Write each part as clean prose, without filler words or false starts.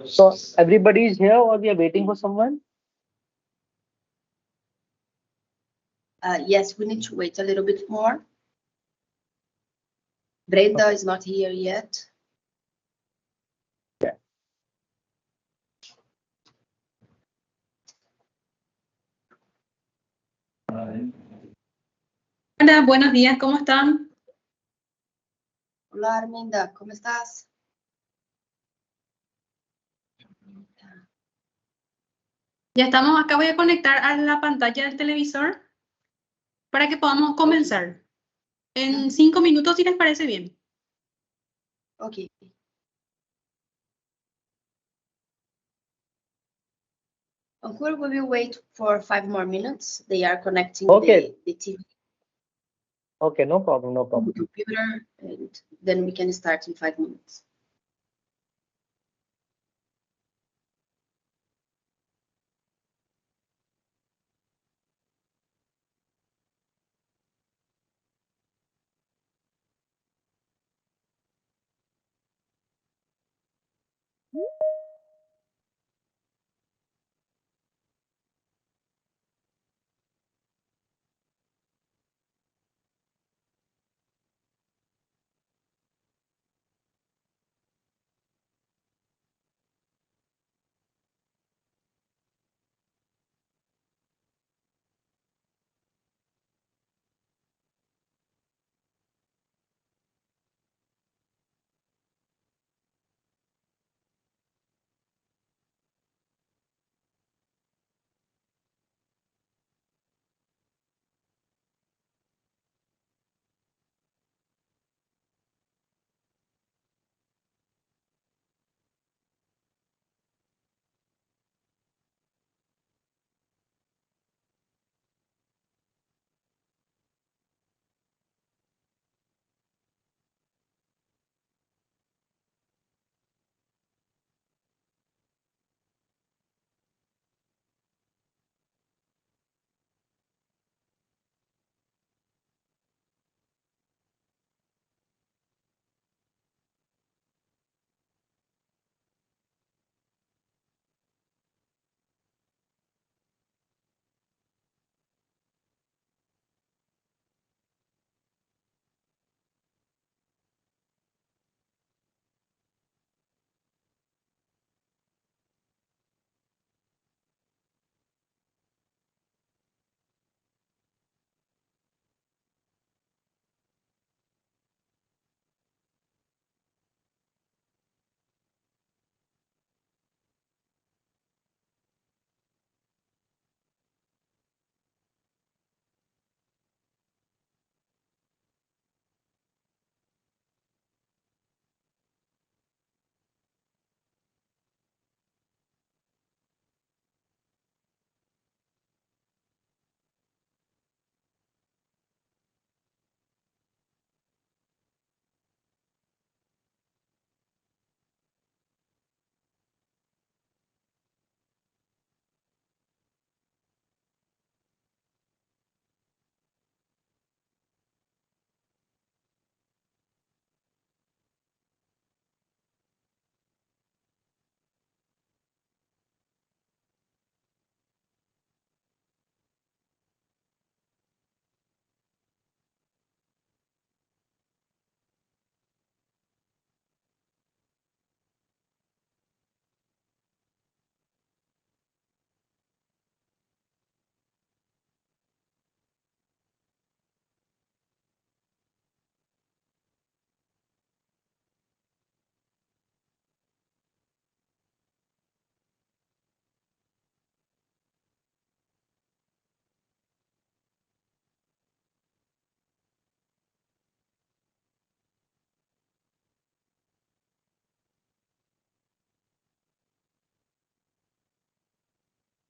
So everybody is here, or we are waiting for someone? Yes, we need to wait a little bit more. Brenda is not here yet. Hola, buenos días, ¿cómo están? Hola, Arminda, ¿cómo estás? Ya estamos, acá voy a conectar a la pantalla del televisor para que podamos comenzar. En 5 minutos, si les parece bien. Okay. Ankur, we will wait for 5 more minutes. They are connecting the TV. Okay, no problem, no problem. The computer, and then we can start in 5 minutes.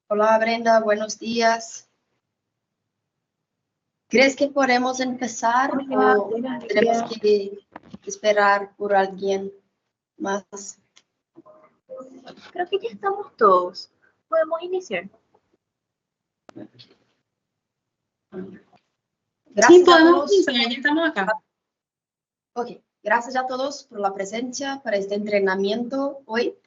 Hola, Brenda, buenos días. ¿Crees que podemos empezar o tenemos que esperar por alguien más? Creo que ya estamos todos. Podemos iniciar. Sí, Gracias a podemos todos. comenzar, ya estamos acá. Ok, gracias a todos por la presencia para este entrenamiento hoy.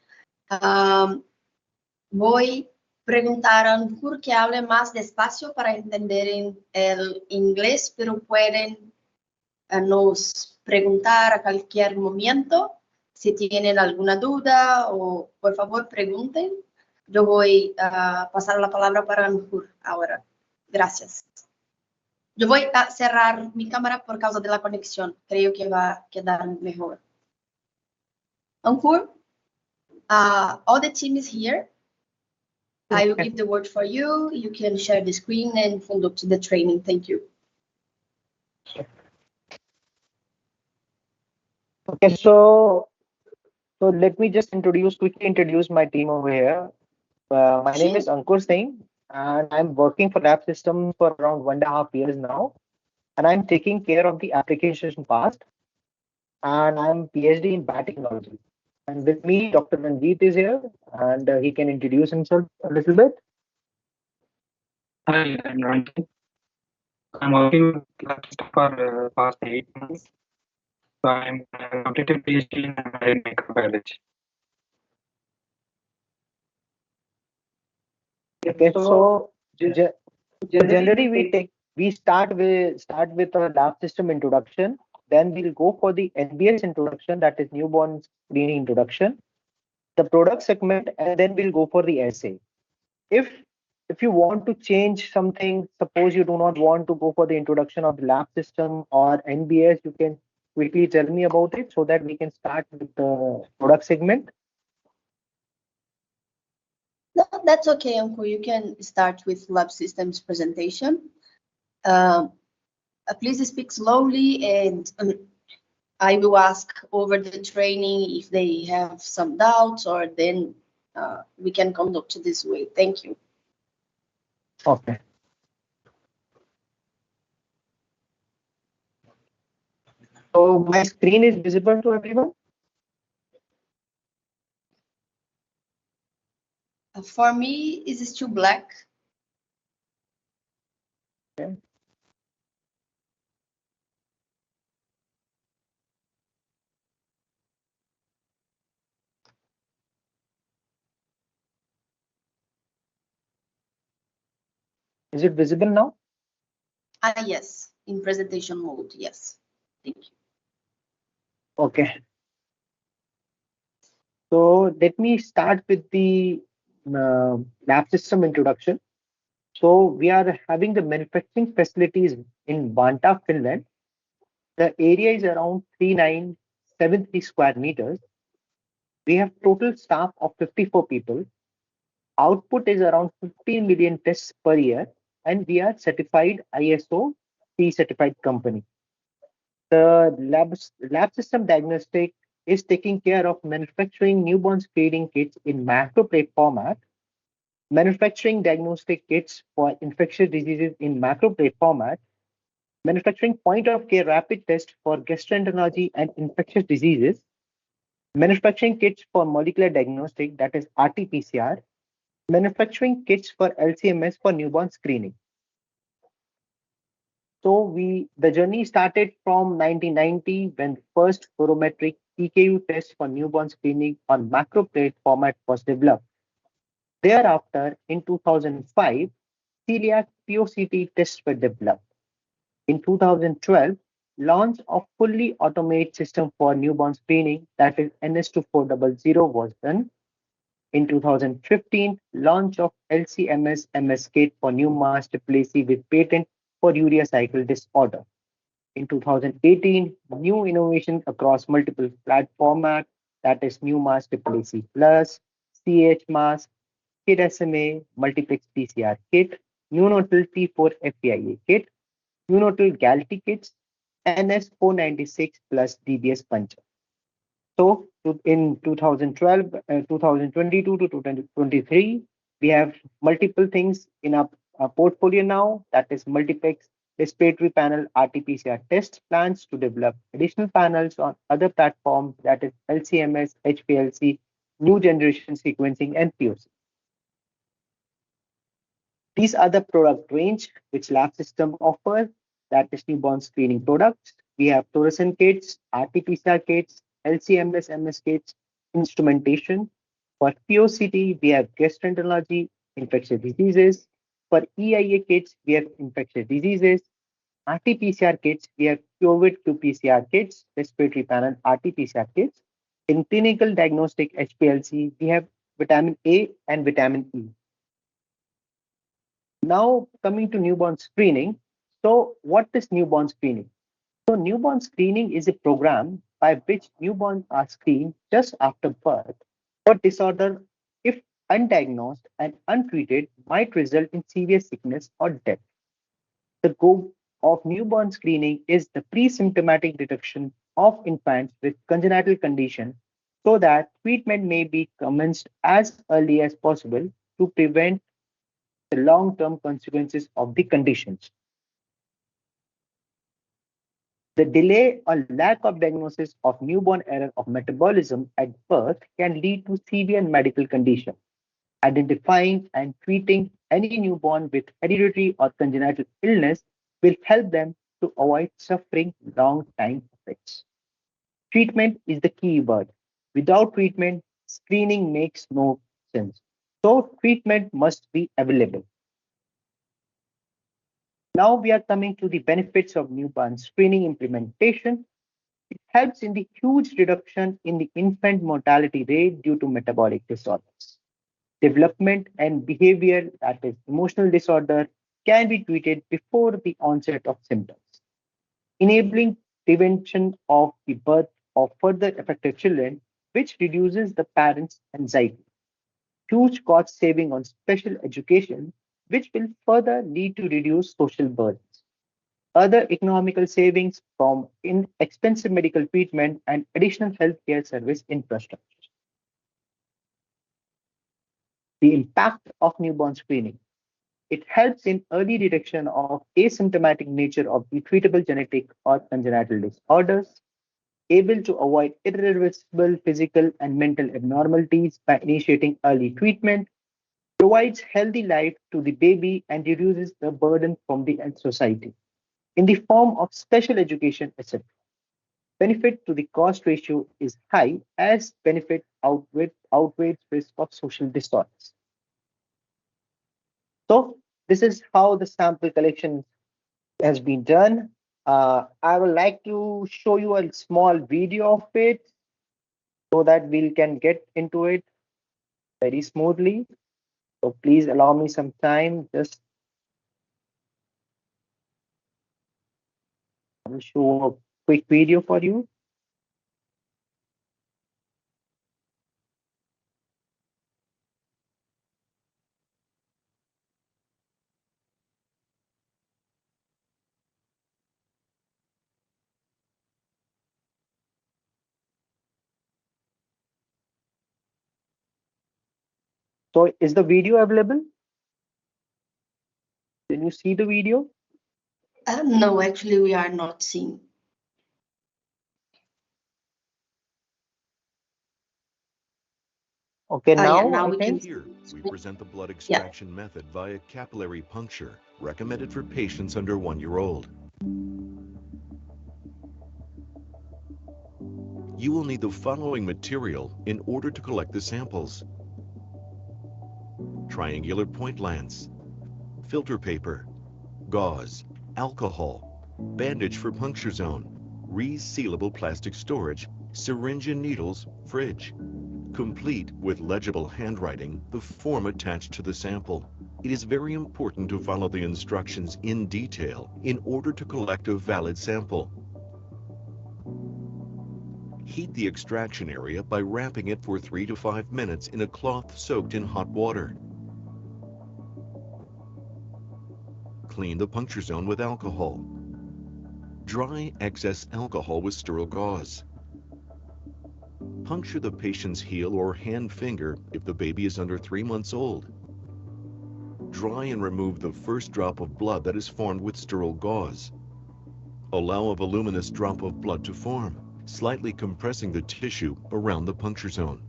Voy a preguntar a Ankur que hable más despacio para entender el inglés, pero pueden nos preguntar a cualquier momento si tienen alguna duda o por favor pregunten. Yo voy a pasar la palabra para Ankur ahora. Gracias. Yo voy a cerrar mi cámara por causa de la conexión. Creo que va a quedar mejor. Ankur, all the team is here. I will give the word for you. You can share the screen and conduct the training. Thank you. Okay, so let me just quickly introduce my team over here. My name is Ankur Singh, and I'm working for Labsystems for around 1.5 years now. And I'm taking care of the application part, and I'm PhD in biotechnology. And with me, Dr. Ranjit is here, and he can introduce himself a little bit. Hi, I'm Ranjit. I'm working with Labsystems for past 8 months. So I'm completed PhD in marine microbiology. Okay, so generally we start with a lab system introduction. Then we'll go for the NBS introduction, that is newborn screening introduction, the product segment, and then we'll go for the essay. If you want to change something, suppose you do not want to go for the introduction of the lab system or NBS, you can quickly tell me about it so that we can start with the product segment. No, that's okay, Ankur. You can start with Labsystems presentation. Please speak slowly, and I will ask over the training if they have some doubts, or then we can conduct this way. Thank you. Okay. So my screen is visible to everyone? For me, is it still black? Okay. Is it visible now? Yes, in presentation mode, yes. Thank you. Okay. So let me start with the lab system introduction. So we are having the manufacturing facilities in Vantaa, Finland. The area is around 3973 square meters. We have total staff of 54 people. Output is around 15 million tests per year, and we are certified ISO C certified company. The lab system diagnostic is taking care of manufacturing newborn screening kits in macroplate format, manufacturing diagnostic kits for infectious diseases in macroplate format, manufacturing point of care rapid test for gastroenterology and infectious diseases, manufacturing kits for molecular diagnostic, that is RT-PCR, manufacturing kits for LCMS for newborn screening. So the journey started from 1990 when first barometric PKU test for newborn screening on macroplate format was developed. Thereafter, in 2005, celiac POCT tests were developed. In 2012, launch of fully automated system for newborn screening, that is NS2400 was done. In 2015, launch of LCMS MS kit for new mass dysplasia with patent for urea cycle disorder. In 2018, new innovation across multiple platforms, that is new mass dysplasia plus, CH mass, kit SMA, multiplex PCR kit, neonatal T4 FPIA kit, neonatal GALTI kits, NS496 plus DBS puncher. So in 2012, 2022 to 2023, we have multiple things in our portfolio now. That is multiplex respiratory panel RT-PCR test plans to develop additional panels on other platforms, that is LCMS, HPLC, new generation sequencing, and POC. These are the product range which lab system offers. that is newborn screening products. We have fluorescent kits, RT-PCR kits, LCMS, MS kits, instrumentation. For POCT, we have gastroenterology, infectious diseases. For EIA kits, we have infectious diseases. RT-PCR kits, we have COVID qPCR kits, respiratory panel RT-PCR kits. In clinical diagnostic HPLC, we have vitamin A and vitamin E. Now coming to newborn screening. So what is newborn screening? So newborn screening is a program by which newborns are screened just after birth for disorder if undiagnosed and untreated might result in severe sickness or death. The goal of newborn screening is the pre-symptomatic detection of infants with congenital condition so that treatment may be commenced as early as possible to prevent the long-term consequences of the conditions. The delay or lack of diagnosis of newborn error of metabolism at birth can lead to severe medical conditions. Identifying and treating any newborn with hereditary or congenital illness will help them to avoid suffering long-time effects. Treatment is the key word. Without treatment, screening makes no sense. So treatment must be available. Now we are coming to the benefits of newborn screening implementation. It helps in the huge reduction in the infant mortality rate due to metabolic disorders. Development and behavior, that is emotional disorder, can be treated before the onset of symptoms, enabling prevention of the birth of further affected children, which reduces the parents' anxiety. Huge cost saving on special education, which will further lead to reduced social burdens. Other economical savings from inexpensive medical treatment and additional healthcare service infrastructure. The impact of newborn screening. It helps in early detection of asymptomatic nature of the treatable genetic or congenital disorders, able to avoid irreversible physical and mental abnormalities by initiating early treatment, provides healthy life to the baby and reduces the burden from the society in the form of special education, etc. Benefit to the cost ratio is high as benefit outweighs risk of social disorders. So this is how the sample collection has been done. I would like to show you a small video of it so that we can get into it very smoothly. So please allow me some time. Just I will show a quick video for you. So is the video available? Can you see the video? No, actually, we are not seeing. Okay, now, yeah, now I we can. think. Here, we present the blood extraction method via capillary puncture, recommended for patients under 1 year old. You will need the following material in order to collect the samples: triangular point lens, filter paper, gauze, alcohol, bandage for puncture zone, resealable plastic storage, syringe and needles, fridge. Complete with legible handwriting the form attached to the sample. It is very important to follow the instructions in detail in order to collect a valid sample. Heat the extraction area by wrapping it for 3 to 5 minutes in a cloth soaked in hot water. Clean the puncture zone with alcohol. Dry excess alcohol with sterile gauze. Puncture the patient's heel or hand finger if the baby is under 3 months old. Dry and remove the first drop of blood that is formed with sterile gauze. Allow a voluminous drop of blood to form, slightly compressing the tissue around the puncture zone.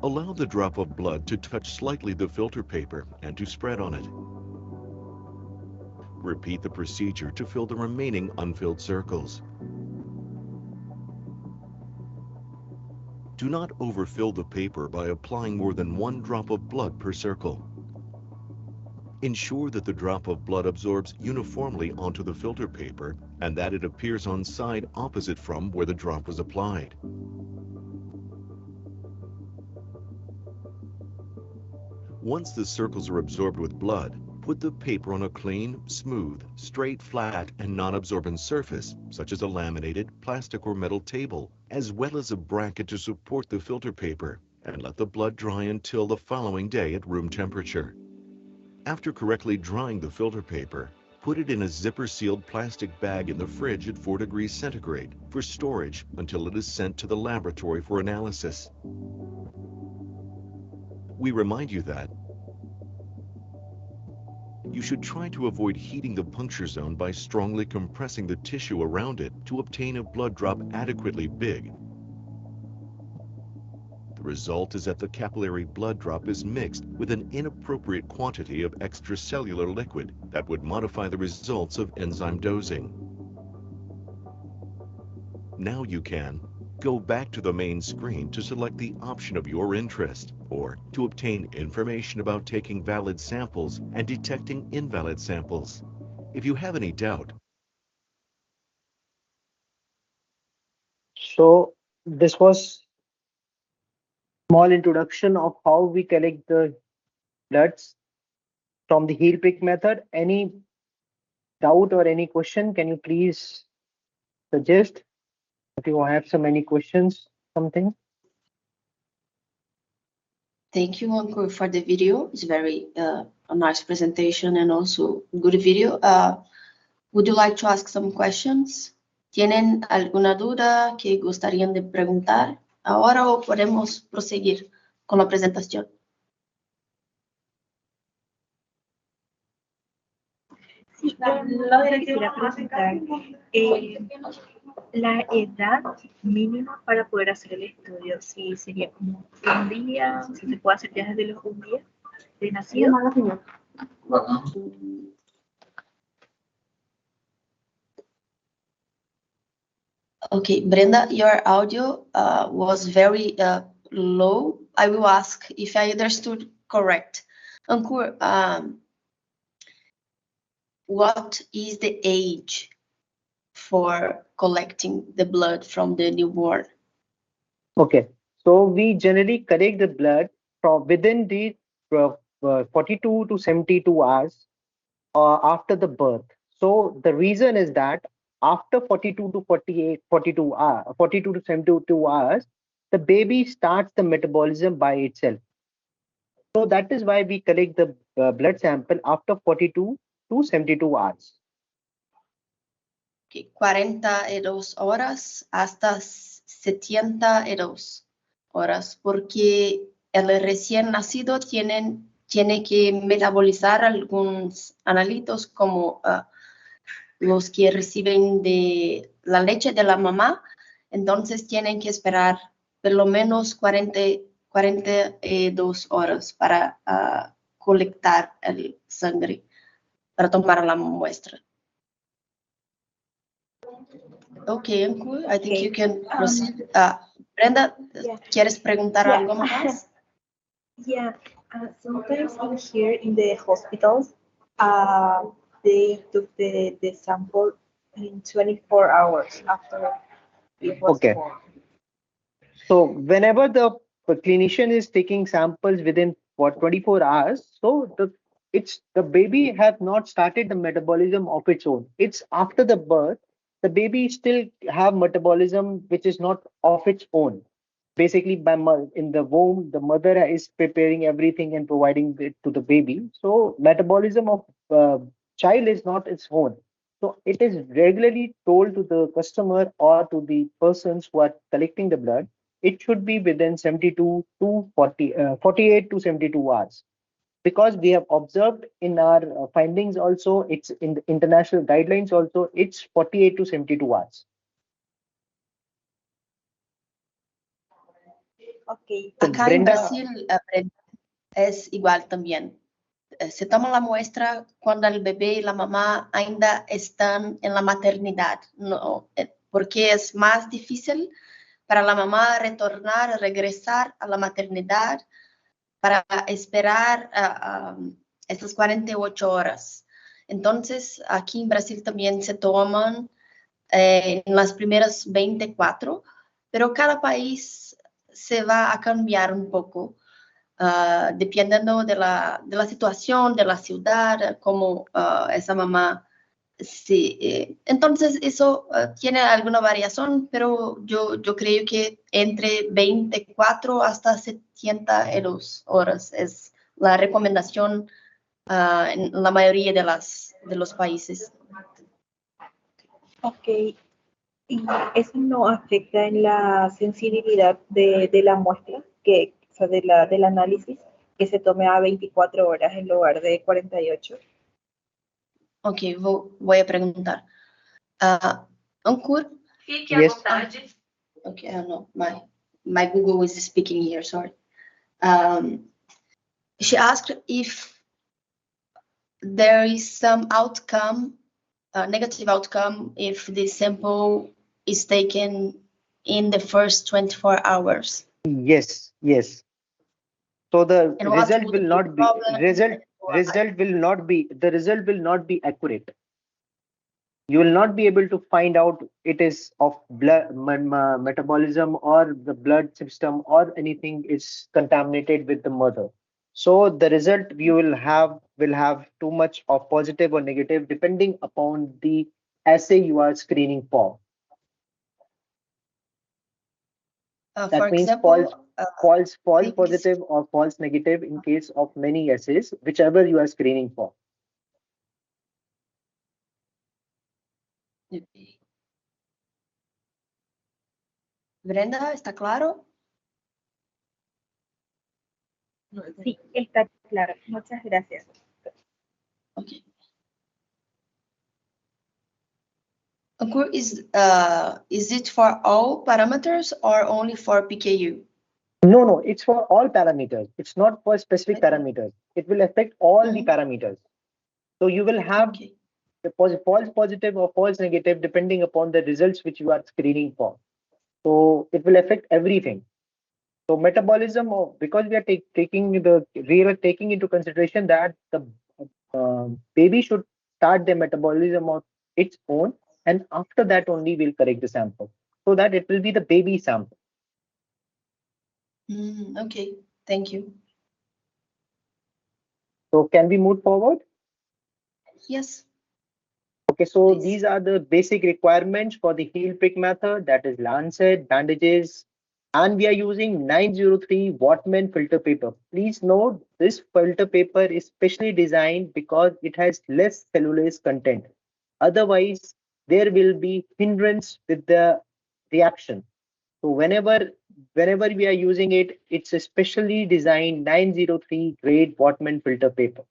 Allow the drop of blood to touch slightly the filter paper and to spread on it. Repeat the procedure to fill the remaining unfilled circles. Do not overfill the paper by applying more than 1 drop of blood per circle. Ensure that the drop of blood absorbs uniformly onto the filter paper and that it appears on side opposite from where the drop was applied. Once the circles are absorbed with blood, put the paper on a clean, smooth, straight, flat, and non-absorbent surface, such as a laminated, plastic or metal table, as well as a bracket to support the filter paper, and let the blood dry until the following day at room temperature. After correctly drying the filter paper, put it in a zipper-sealed plastic bag in the fridge at 4 degrees centigrade for storage until it is sent to the laboratory for analysis. We remind you that you should try to avoid heating the puncture zone by strongly compressing the tissue around it to obtain a blood drop adequately big. The result is that the capillary blood drop is mixed with an inappropriate quantity of extracellular liquid that would modify the results of enzyme dosing. Now you can go back to the main screen to select the option of your interest, or to obtain information about taking valid samples and detecting invalid samples. If you have any doubt, So this was small introduction of how we collect the bloods from the heel pick method. Any doubt or any question, can you please suggest if you have any questions, something? Thank you, Ankur, for the video. It's very a nice presentation and also good video. Would you like to ask some questions? ¿Tienen alguna duda que gustarían de preguntar ahora o podemos proseguir con la presentación? Sí, lo que quisiera preguntar, la edad mínima para poder hacer el estudio, si sería como un día, si se puede hacer ya desde los un día de nacido. Okay, Brenda, your audio was very low. I will ask if I understood correct. Ankur, what is the age for collecting the blood from the newborn? Okay, so we generally collect the blood from within the 42 to 72 hours after the birth. So the reason is that after 42 to 42 hours, 42 to 72 hours, the baby starts the metabolism by itself. So that is why we collect the blood sample after 42 to 72 hours. Okay, 42 horas hasta 72 horas, porque el recién nacido tiene que metabolizar algunos analitos como los que reciben de la leche de la mamá, entonces tienen que esperar por lo menos 42 horas para colectar el sangre, para tomar la muestra. Okay, Ankur, I think you can proceed. Brenda, ¿quieres preguntar algo más? Yeah, sometimes in here in the hospitals, they took the sample in 24 hours after it was born. So whenever the clinician is taking samples within 24 hours, so the baby has not started the metabolism of its own. It's after the birth, the baby still have metabolism which is not of its own. Basically, in the womb, the mother is preparing everything and providing it to the baby. So metabolism of child is not its own. So it is regularly told to the customer or to the persons who are collecting the blood, it should be within 72 to 48 to 72 hours. Because we have observed in our findings also, it's in the international guidelines also, it's 48 to 72 hours. Okay. Acá en Brasil es igual también. se toma la muestra cuando el bebé y la mamá ainda están en la maternidad, no, porque es más difícil para la mamá retornar, regresar a la maternidad para esperar estas 48 horas. Entonces, aquí en Brasil también se toman en las primeras 24, pero cada país se va a cambiar un poco, dependiendo de la situación, de la ciudad, como esa mamá. Sí, entonces eso tiene alguna variación, pero yo creo que entre 24 hasta 72 horas es la recomendación en la mayoría de los países. Ok, y eso no afecta en la sensibilidad de la muestra, o sea, del análisis, que se tome a 24 horas en lugar de 48. Ok, voy a preguntar. Ankur? Fique à vontade. Okay, I don't know. My Google is speaking here, sorry. She asked if there is some outcome, negative outcome, if the sample is taken in the first 24 hours. Yes, yes. So the And what result would will be not be problem the result will not be accurate. You will not be able to find out it is of blood metabolism or the blood system or anything is contaminated with the mother. So the result you will have too much of positive or negative depending upon the assay you are screening for. for That means example, false babies. positive or false negative in case of many assays, whichever you are screening for. Brenda, ¿está claro? Sí, está claro. Muchas gracias. Okay. Ankur, is it for all parameters or only for PKU? No, it's for all parameters. It's not for specific Okay. parameters. It will affect all the parameters. So you will have Okay. the false positive or false negative depending upon the results which you are screening for. So it will affect everything. So metabolism, because we are taking into consideration that the baby should start the metabolism of its own, and after that only we'll correct the sample, so that it will be the baby sample. Okay, thank you. So can we move forward? Yes. Okay, so Please. these are the basic requirements for the heel prick method, that is lancet, bandages, and we are using 903 Wattman filter paper. Please note this filter paper is specially designed because it has less cellulose content. Otherwise, there will be hindrance with the reaction. So whenever we are using it, it's a specially designed 903 grade Wattman filter paper.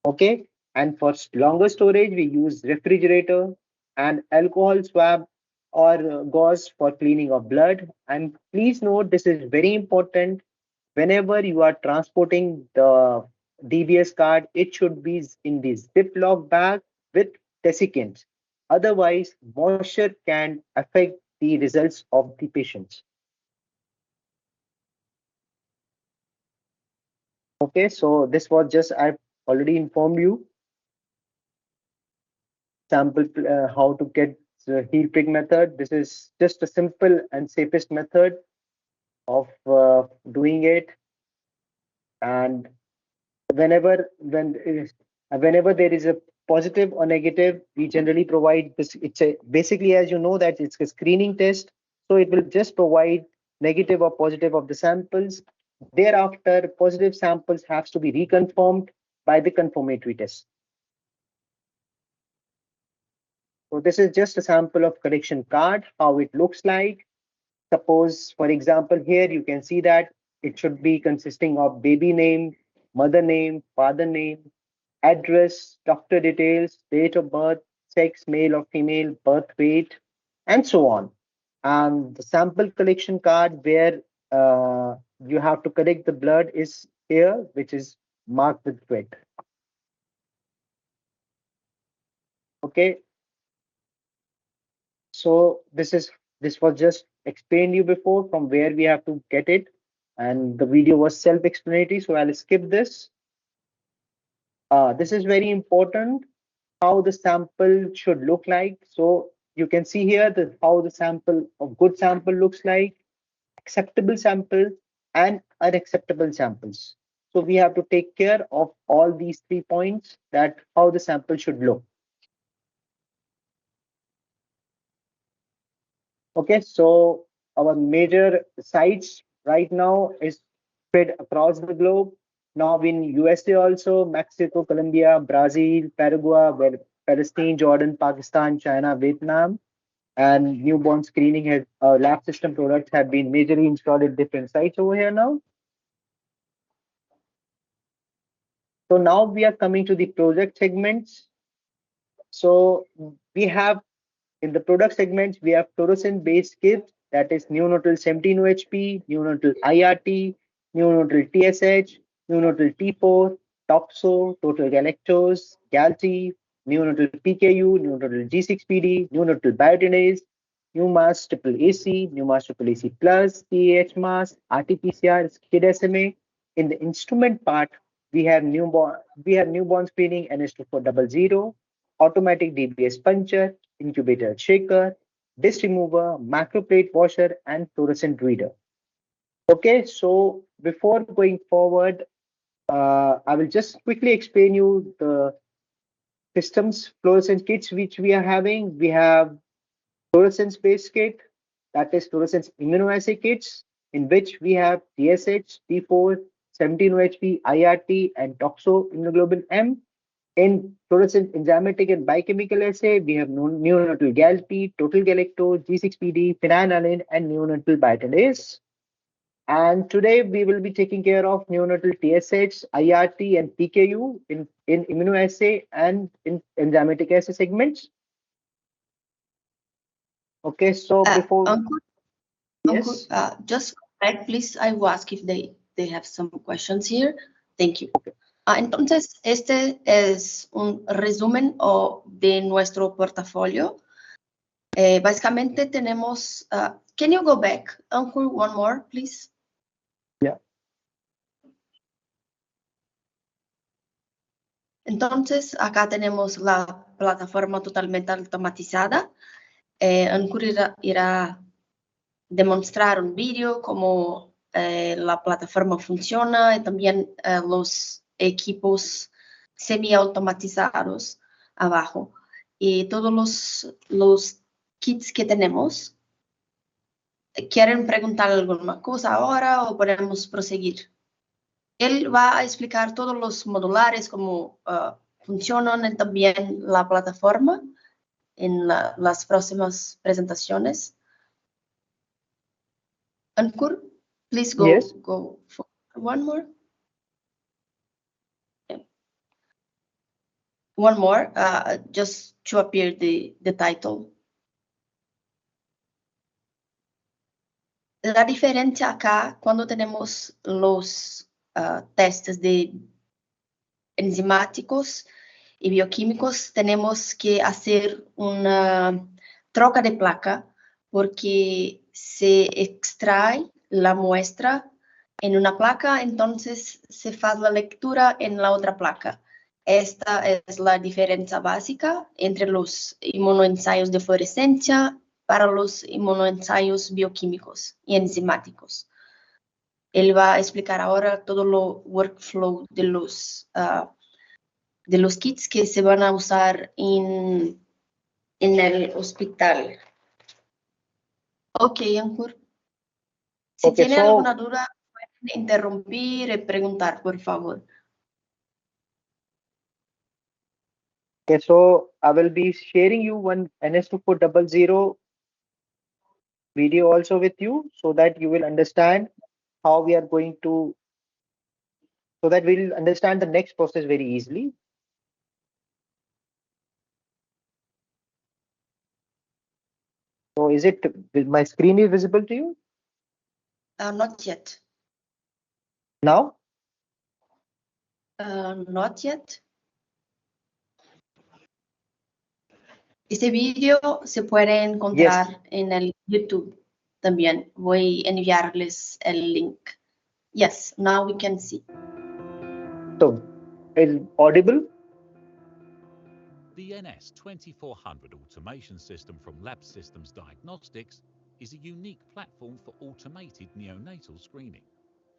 Okay, and for longer storage, we use refrigerator and alcohol swab or gauze for cleaning of blood. And please note, this is very important. Whenever you are transporting the DBS card, it should be in the Ziploc bag with desiccants. Otherwise, moisture can affect the results of the patients. Okay, so this was just, I've already informed you sample how to get the heel prick method. This is just a simple and safest method of doing it. And whenever there is a positive or negative, we generally provide this. It's a basically, as you know, that it's a screening test, so it will just provide negative or positive of the samples. Thereafter, positive samples have to be reconfirmed by the confirmatory test. So this is just a sample of collection card, how it looks like. Suppose, for example, here you can see that it should be consisting of baby name, mother name, father name, address, doctor details, date of birth, sex, male or female, birth weight, and so on. And the sample collection card where you have to collect the blood is here, which is marked with red. Okay, so this was just explained you before from where we have to get it, and the video was self-explanatory, so I'll skip this. This is very important, how the sample should look like. So you can see here how the sample, a good sample looks like, acceptable sample, and unacceptable samples. So we have to take care of all these 3 points, that how the sample should look. Okay, so our major sites right now is spread across the globe. Now in USA also, Mexico, Colombia, Brazil, Paraguay, Palestine, Jordan, Pakistan, China, Vietnam, and newborn screening has lab system products have been majorly installed at different sites over here now. So now we are coming to the project segments. So we have in the product segments, we have fluorescent-based kits, that is neonatal 17 OHP, neonatal IRT, neonatal TSH, neonatal T4, Toxo, total galactose, GALT, neonatal PKU, neonatal G6PD, neonatal biotinase, NewMass triple AC, NewMass triple AC plus, CAH mass, RT-PCR, SCID SMA. In the instrument part, we have newborn screening NS2400, automatic DBS puncher, incubator shaker, disc remover, macroplate washer, and fluorescent reader. Okay, so before going forward, I will just quickly explain you the systems fluorescence kits which we are having. We have fluorescence based kit, that is fluorescence immunoassay kits, in which we have TSH, T4, 17-OHP, IRT, and toxo immunoglobulin M. In fluorescent enzymatic and biochemical assay, we have neonatal GALT, total galactose, G6PD, phenylalanine, and neonatal biotinase. And today we will be taking care of neonatal TSH, IRT, and PKU in immunoassay and in enzymatic assay segments. Okay, so before Ankur, yes, just correct, please. I will ask if they have some questions here. Thank you. Entonces, este es un resumen de nuestro portafolio. Básicamente tenemos, can you go back, Ankur, one more, please? Yeah. Entonces, acá tenemos la plataforma totalmente automatizada. Ankur irá demostrar un vídeo cómo la plataforma funciona y también los equipos semi-automatizados abajo. Y todos los kits que tenemos, ¿quieren preguntar alguna cosa ahora o podemos proseguir? Él va a explicar todos los modulares, cómo funcionan y también la plataforma en las próximas presentaciones. Ankur, please go, Yes. go for one more. Yeah. One more, just to appear the title. La diferencia acá, cuando tenemos los testes de enzimáticos y bioquímicos, tenemos que hacer una troca de placa porque se extrae la muestra en una placa, entonces se hace la lectura en la otra placa. Esta es la diferencia básica entre los inmunoensayos de fluorescencia para los inmunoensayos bioquímicos y enzimáticos. Él va a explicar ahora todo lo workflow de los kits que se van a usar en el hospital. Ok, Ankur. Si Okay, tiene so alguna duda, pueden interrumpir y preguntar, por favor. okay, so I will be sharing you one NS2400 video also with you, so that you will understand how we are going to, so that we'll understand the next process very easily. So is it, my screen is visible to you Not yet. now? Not yet. Este video se puede encontrar en el YouTube también. Voy a enviarles el link. Yes, now we can see. So, is audible? The NS2400 automation system from Labsystems Diagnostics is a unique platform for automated neonatal screening,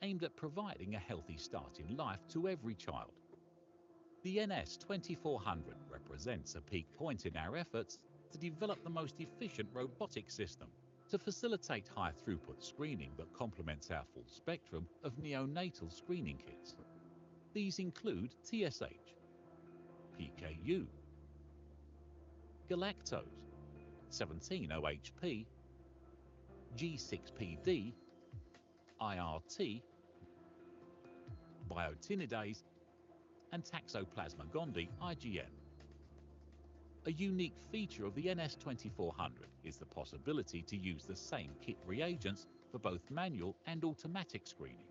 aimed at providing a healthy start in life to every child. The NS2400 represents a peak point in our efforts to develop the most efficient robotic system to facilitate high-throughput screening that complements our full spectrum of neonatal screening kits. These include TSH, PKU, galactose, 17-OHP, G6PD, IRT, biotinidase, and Toxoplasma gondii IgM. A unique feature of the NS2400 is the possibility to use the same kit reagents for both manual and automatic screening.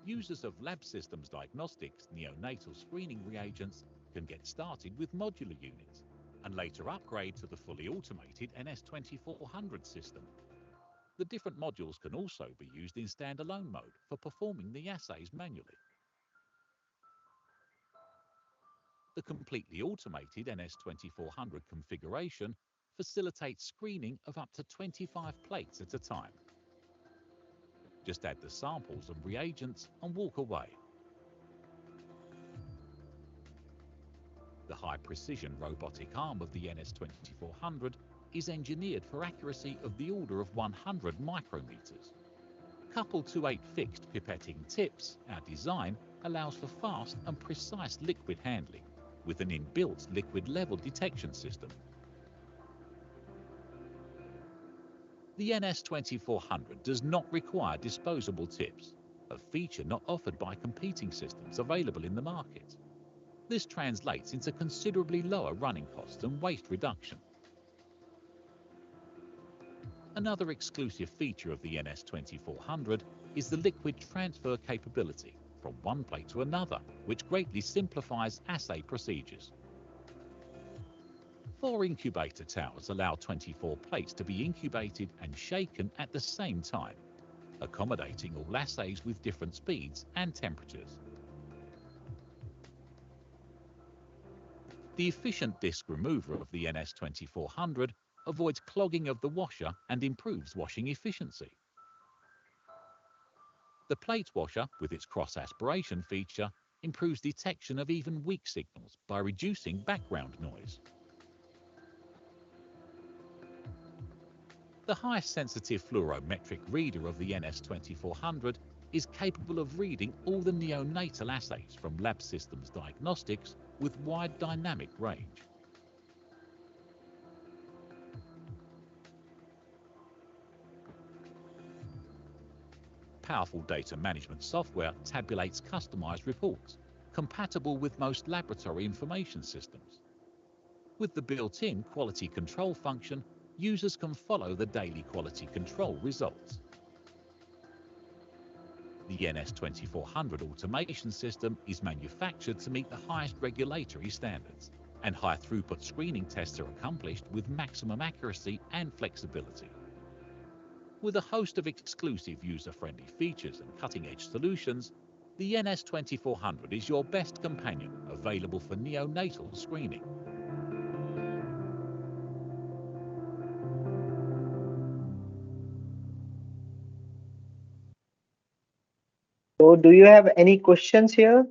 Users of Labsystems Diagnostics neonatal screening reagents can get started with modular units and later upgrade to the fully automated NS2400 system. The different modules can also be used in standalone mode for performing the assays manually. The completely automated NS2400 configuration facilitates screening of up to 25 plates at a time. Just add the samples and reagents and walk away. The high-precision robotic arm of the NS2400 is engineered for accuracy of the order of 100 micrometers. Coupled to 8 fixed pipetting tips, our design allows for fast and precise liquid handling with an inbuilt liquid level detection system. The NS2400 does not require disposable tips, a feature not offered by competing systems available in the market. This translates into considerably lower running costs and waste reduction. Another exclusive feature of the NS2400 is the liquid transfer capability from one plate to another, which greatly simplifies assay procedures. 4 incubator towers allow 24 plates to be incubated and shaken at the same time, accommodating all assays with different speeds and temperatures. The efficient disc remover of the NS2400 avoids clogging of the washer and improves washing efficiency. The plate washer, with its cross-aspiration feature, improves detection of even weak signals by reducing background noise. The high-sensitive fluorometric reader of the NS2400 is capable of reading all the neonatal assays from Labsystems Diagnostics with wide dynamic range. Powerful data management software tabulates customized reports, compatible with most laboratory information systems. With the built-in quality control function, users can follow the daily quality control results. The NS2400 automation system is manufactured to meet the highest regulatory standards, and high-throughput screening tests are accomplished with maximum accuracy and flexibility. With a host of exclusive user-friendly features and cutting-edge solutions, the NS2400 is your best companion available for neonatal screening. So, do you have any questions here?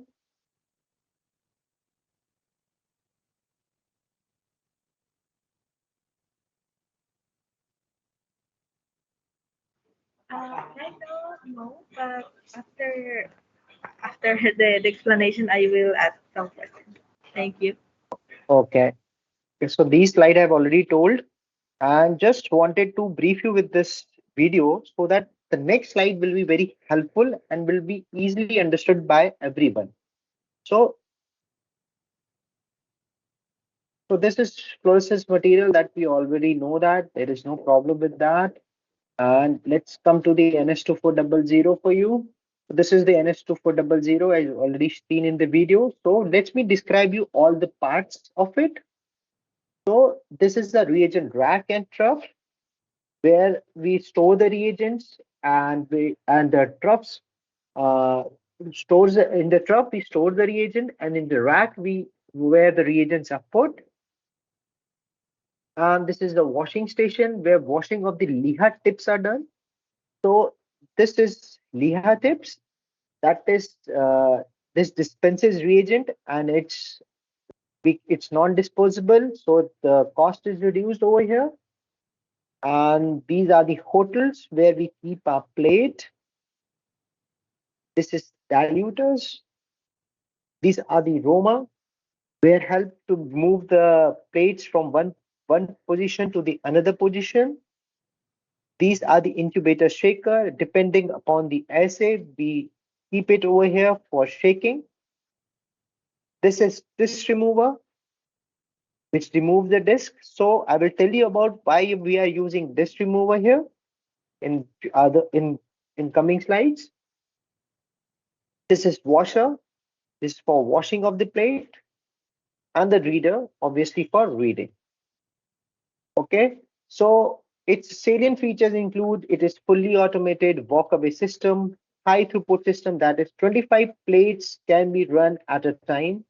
Right now, no, but after the explanation, I will ask some questions. Thank you. Okay. So these slides I've already told, and just wanted to brief you with this video so that the next slide will be very helpful and will be easily understood by everyone. So this is fluorescence material that we already know that there is no problem with that. And let's come to the NS2400 for you. So this is the NS2400 as already seen in the video. So let me describe you all the parts of it. So this is the reagent rack and trough where we store the reagents, and the troughs uh, stores in the trough we store the reagent, and in the rack we where the reagents are put. And this is the washing station where washing of the Liha tips are done. So this is Liha tips. That is this dispenses reagent, and it's non-disposable, so the cost is reduced over here. And these are the hotels where we keep our plate. This is diluters. These are the Roma, where help to move the plates from one position to the another position. These are the incubator shaker. Depending upon the assay, we keep it over here for shaking. This is disc remover, which removes the disc. So I will tell you about why we are using disc remover here in other in coming slides. This is washer. This is for washing of the plate, and the reader, obviously for reading. Okay, so its salient features include it is fully automated walk-away system, high throughput system, that is 25 plates can be run at a time.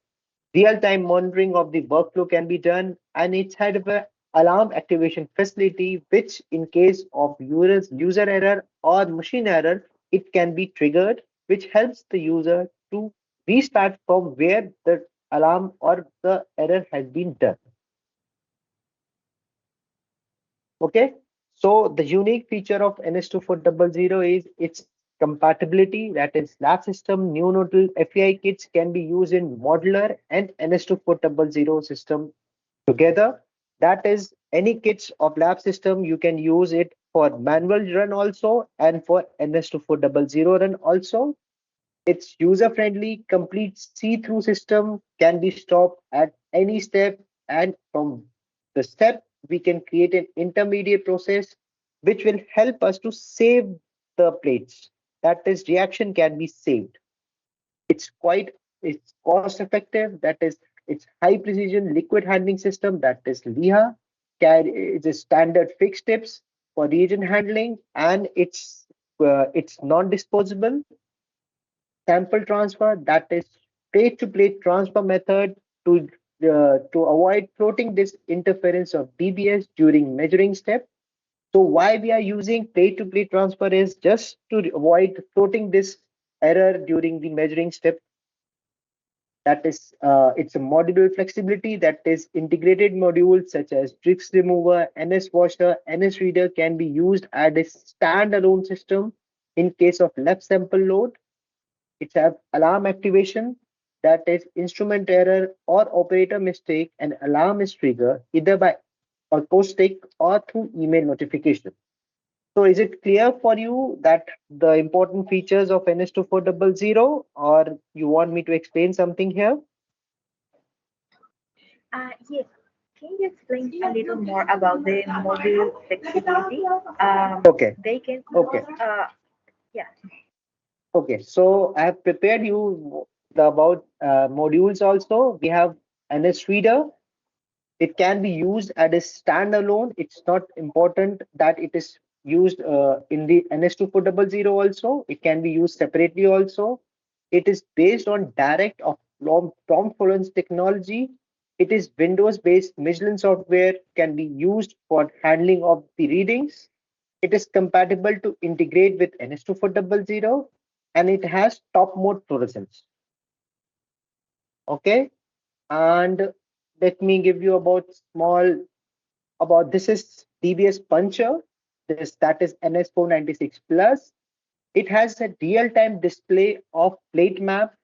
Real-time monitoring of the workflow can be done, and it's had a alarm activation facility, which in case of user error or machine error, it can be triggered, which helps the user to restart from where the alarm or the error has been done. Okay, so the unique feature of NS2400 is its compatibility. That is, lab system neonatal FEI kits can be used in modular and NS2400 system together. That is, any kits of lab system you can use it for manual run also and for NS2400 run also. It's user-friendly, complete see-through system, can be stopped at any step, and from the step, we can create an intermediate process which will help us to save the plates. That is, reaction can be saved. It's quite it's cost effective. That is, it's high precision liquid handling system. That is LIHA. It's a standard fixed tips for reagent handling, and it's non-disposable sample transfer, that is plate to plate transfer method to avoid floating this interference of DBS during measuring step. So why we are using plate to plate transfer is just to avoid floating this error during the measuring step. That is, it's a modular flexibility, that is integrated modules such as drift remover, NS washer, NS reader can be used as a standalone system in case of left sample load. It's have alarm activation, that is instrument error or operator mistake. An alarm is triggered either by acoustic or through email notification. So is it clear for you that the important features of NS2400, or you want me to explain something here? Yes. Can you explain a little more about the module flexibility? Okay. They can. Okay. Yeah. Okay. So I have prepared you about modules also. We have NS Reader. It can be used as a standalone. It's not important that it is used in the NS2400 also. It can be used separately also. It is based on direct of prompt tolerance technology. It is Windows-based Michelin software, can be used for handling of the readings. It is compatible to integrate with NS2400, and it has top mode fluorescence. Okay, and let me give you about small about this is DBS Puncher. This that is NS496 Plus. It has a real-time display of plate map.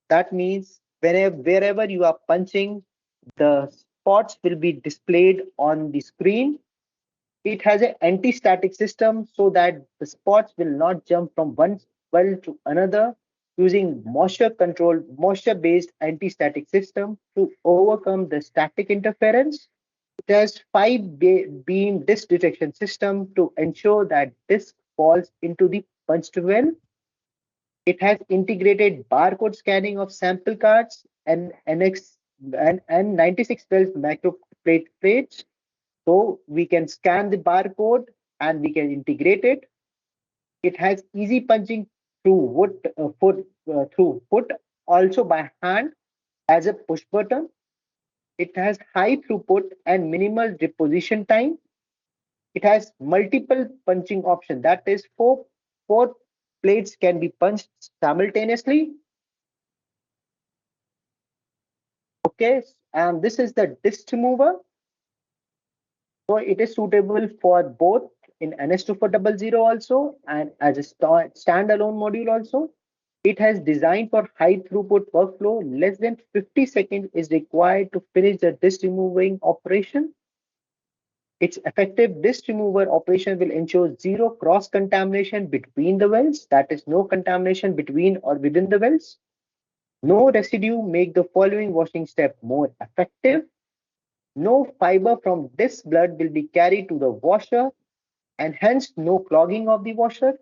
That means wherever you are punching, the spots will be displayed on the screen. It has an anti-static system so that the spots will not jump from one well to another, using moisture-based anti-static system to overcome the static interference. It has five beam disk detection system to ensure that disk falls into the punched well. It has integrated barcode scanning of sample cards and NX and 9612 plate plates. So we can scan the barcode and we can integrate it. It has easy punching through foot, also by hand as a push button. It has high throughput and minimal deposition time. It has multiple punching options. That is, four plates can be punched simultaneously. Okay, and this is the disc remover. So it is suitable for both in NS2400 also and as a standalone module also. It has designed for high throughput workflow. Less than 50 seconds is required to finish the disc removing operation. Its effective disc remover operation will ensure zero cross contamination between the wells. That is, no contamination between or within the wells. No residue make the following washing step more effective. No fiber from disc blood will be carried to the washer and hence no clogging of the washer.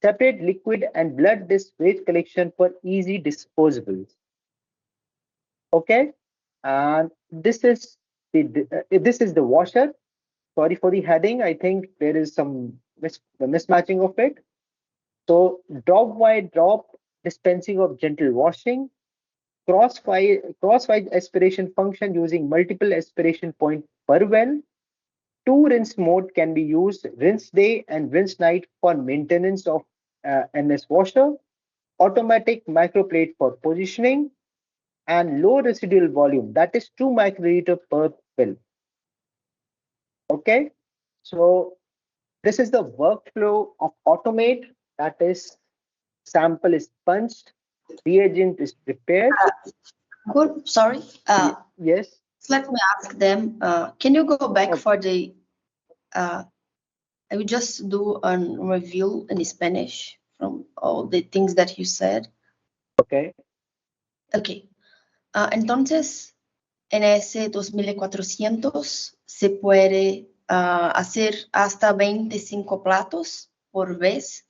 Separate liquid and blood disc waste collection for easy disposables. Okay, and this is the washer. Sorry for the heading. I think there is some mismatching of it. So drop by drop dispensing of gentle washing, crosswise aspiration function using multiple aspiration point per well. Two rinse mode can be used, rinse day and rinse night for maintenance of NS washer, automatic microplate for positioning, and low residual volume, that is 2 microliter per pill. Okay, so this is the workflow of automate, that is sample is punched, reagent is prepared. Good, sorry. Yes. Let me ask them, can you go back Okay. for the, I will just do a review in Spanish from all the things that you said. Okay. Okay. Entonces, en ese 2400 se puede hacer hasta 25 platos por vez.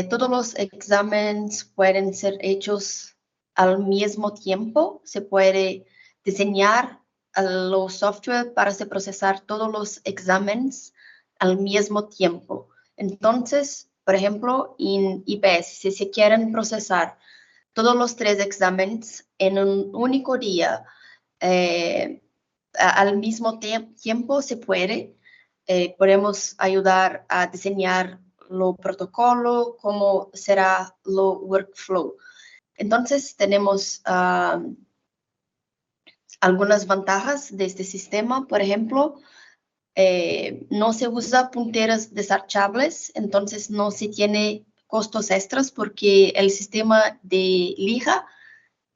Todos los exámenes pueden ser hechos al mismo tiempo. Se puede diseñar los software para se procesar todos los exámenes al mismo tiempo. Entonces, por ejemplo, en IPS, si se quieren procesar todos los 3 exámenes en un único día, al mismo tiempo se puede. Podemos ayudar a diseñar lo protocolo, cómo será lo workflow. Entonces, tenemos algunas ventajas de este sistema. Por ejemplo, no se usa punteras desechables, entonces no se tiene costos extras porque el sistema de lija,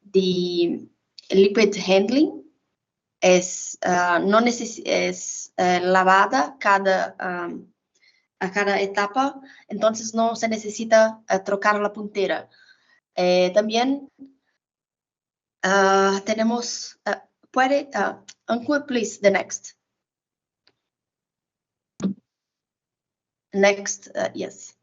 de liquid handling, es lavada a cada etapa, entonces no se necesita trocar la puntera. También tenemos, Uncle, please, the next. Next, yes.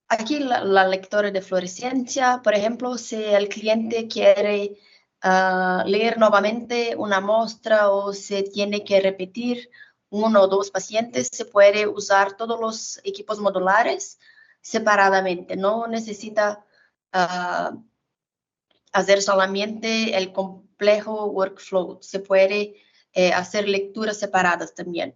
Aquí la lectora de fluorescencia, por ejemplo, si el cliente quiere leer nuevamente una muestra o se tiene que repetir 1 o 2 pacientes, se puede usar todos los equipos modulares separadamente. No necesita hacer solamente el complejo workflow. Se puede hacer lecturas separadas también.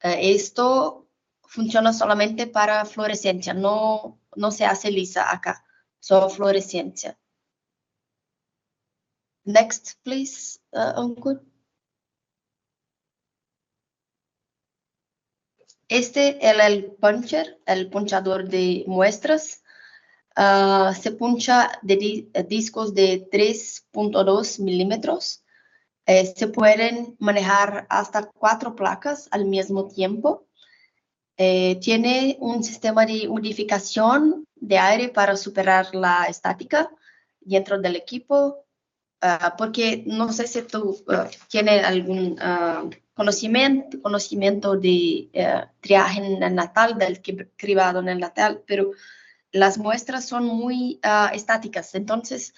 Esto funciona solamente para fluorescencia, no se hace lisa acá, solo fluorescencia. Next, please, Uncle. Este es el puncher, el punchador de muestras. Se puncha de discos de 3.2 milímetros. Se pueden manejar hasta 4 placas al mismo tiempo. Tiene un sistema de humidificación de aire para superar la estática dentro del equipo, porque no sé si tú tienes algún conocimiento de triaje neonatal, del cribado neonatal, pero las muestras son muy estáticas, entonces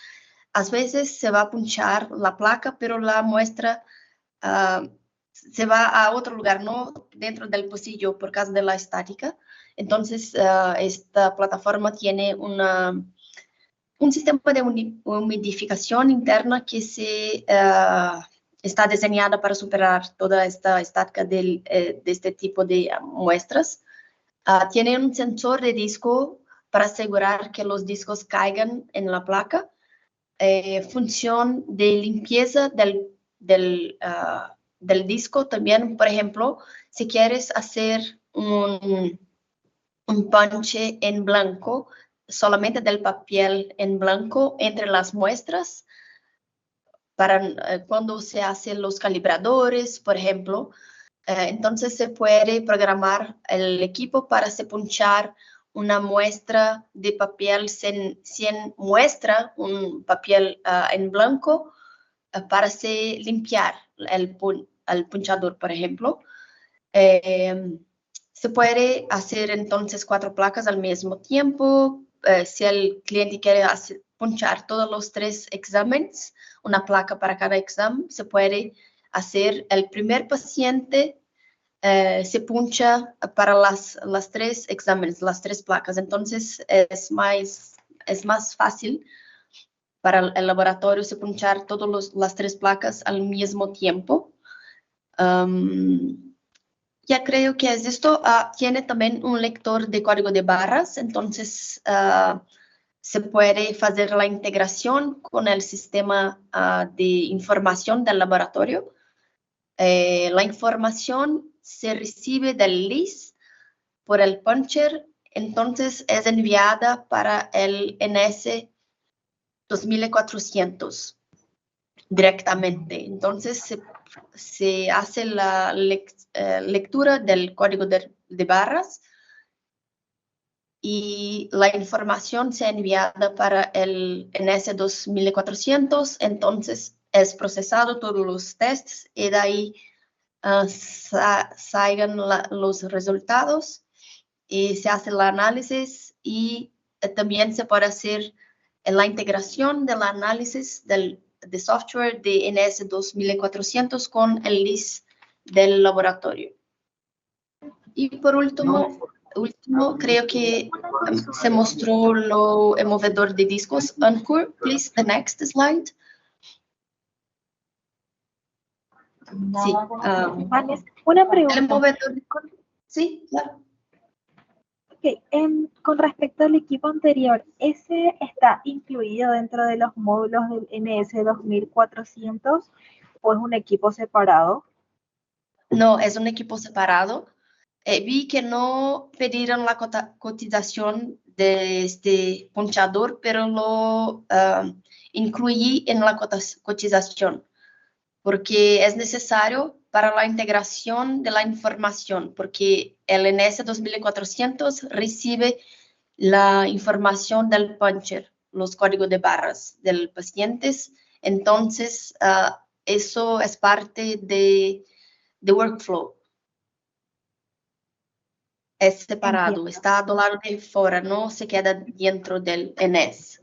a veces se va a punchar la placa, pero la muestra se va a otro lugar, no dentro del pocillo por causa de la estática. Entonces, esta plataforma tiene un sistema de humidificación interna que está diseñada para superar toda esta estática de este tipo de muestras. Tiene un sensor de disco para asegurar que los discos caigan en la placa. Función de limpieza del disco también, por ejemplo, si quieres hacer un ponche en blanco, solamente del papel en blanco entre las muestras, para cuando se hacen los calibradores, por ejemplo, entonces se puede programar el equipo para se punchar una muestra de papel sin muestra, un papel en blanco, para se limpiar el punchador, por ejemplo. Se puede hacer entonces 4 placas al mismo tiempo. Si el cliente quiere punchar todos los 3 exámenes, una placa para cada examen, se puede hacer el primer paciente, se puncha para las 3 exámenes, las 3 placas. Entonces es más fácil para el laboratorio se punchar todas las 3 placas al mismo tiempo. Ya creo que es esto. Tiene también un lector de código de barras, entonces se puede hacer la integración con el sistema de información del laboratorio. La información se recibe del LIS por el puncher, entonces es enviada para el NS 2400 directamente. Entonces se hace la lectura del código de barras y la información se enviada para el NS 2400. Entonces es procesado todos los tests y de ahí salgan los resultados y se hace el análisis y también se puede hacer la integración del análisis de software de NS 2400 con el LIS del laboratorio. Y por último creo que se mostró el movedor de discos. Ankur, please, the next slide. Sí. Una pregunta. El movedor. Sí, claro. Okay. Con respecto al equipo anterior, ¿ese está incluido dentro de los módulos del NS 2400 o es un equipo separado? No, es un equipo separado. Vi que no pidieron la cotización de este punchador, pero lo incluí en la cotización, porque es necesario para la integración de la información, porque el NS 2400 recibe la información del puncher, los códigos de barras del paciente. Entonces, eso es parte de workflow. Es separado, Entiendo. está do lado de fuera, no se queda dentro del NS.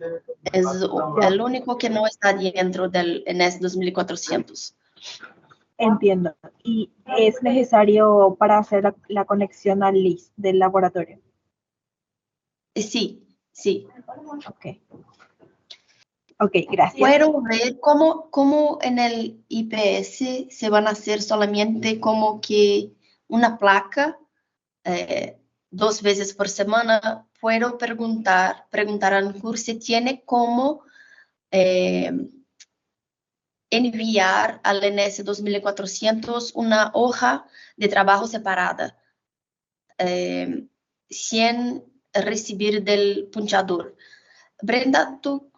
Es el único que no está dentro del NS 2400. Entiendo. ¿Y es necesario para hacer la conexión al LIS del laboratorio? Sí. Ok, gracias. Puedo ver cómo en el IPS se van a hacer solamente como que una placa 2 veces por semana. Puedo preguntar a Ankur si tiene como enviar al NS 2400 una hoja de trabajo separada, sin recibir del punchador. Brenda, ¿tú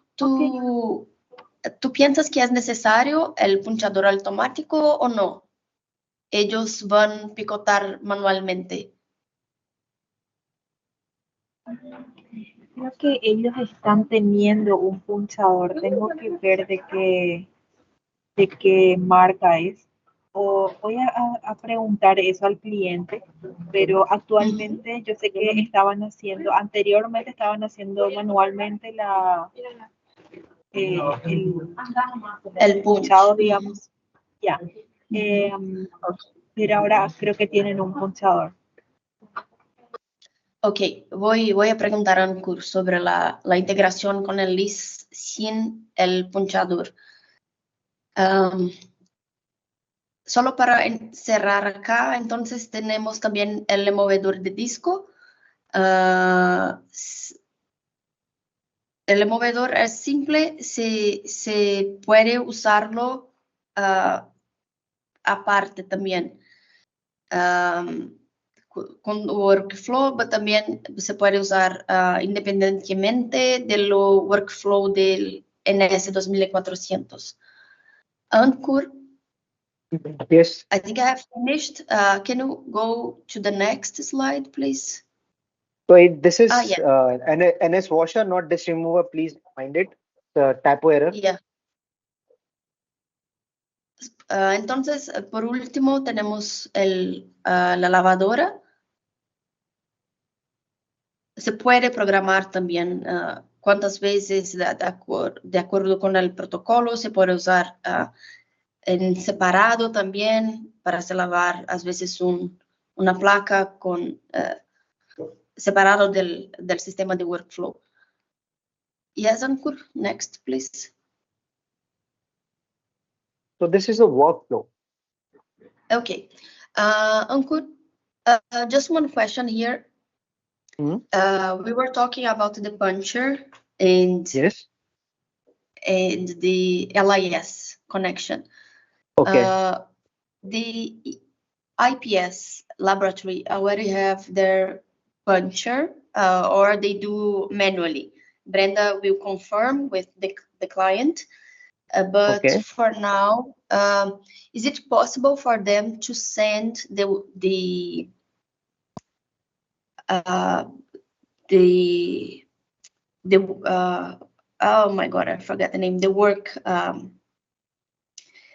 piensas que es necesario el punchador automático o no? Ellos van a picotar manualmente. Creo que ellos están teniendo un punchador. Tengo que ver de qué marca es. O voy a preguntar eso al cliente, pero actualmente yo sé que anteriormente estaban haciendo manualmente el El punchado, punch. digamos. Ya. Pero ahora creo que tienen un punchador. Ok, voy a preguntar a Ankur sobre la integración con el LIS sin el punchador. Solo para cerrar acá, entonces tenemos también el movedor de disco. El movedor es simple, se puede usarlo aparte también. Con workflow, pero también se puede usar independientemente del workflow del NS 2400. Ankur, Yes. I think I have finished. Can you go to the next slide, please? So this is Yeah. NS washer, not disk remover. Please mind it. Typo error. Yeah. Entonces, por último, tenemos la lavadora. Se puede programar también cuántas veces de acuerdo con el protocolo se puede usar en separado también para se lavar a veces una placa con separado del sistema de workflow. Yes, Ankur, next, please. So this is a workflow. Okay. Ankur, just one question here. We were talking about the puncher and Yes. and the LIS connection. Okay. The IPS laboratory already have their puncher or they do manually. Brenda will confirm with the client. But Okay. for now, is it possible for them to send the oh my God, I forgot the name. The work,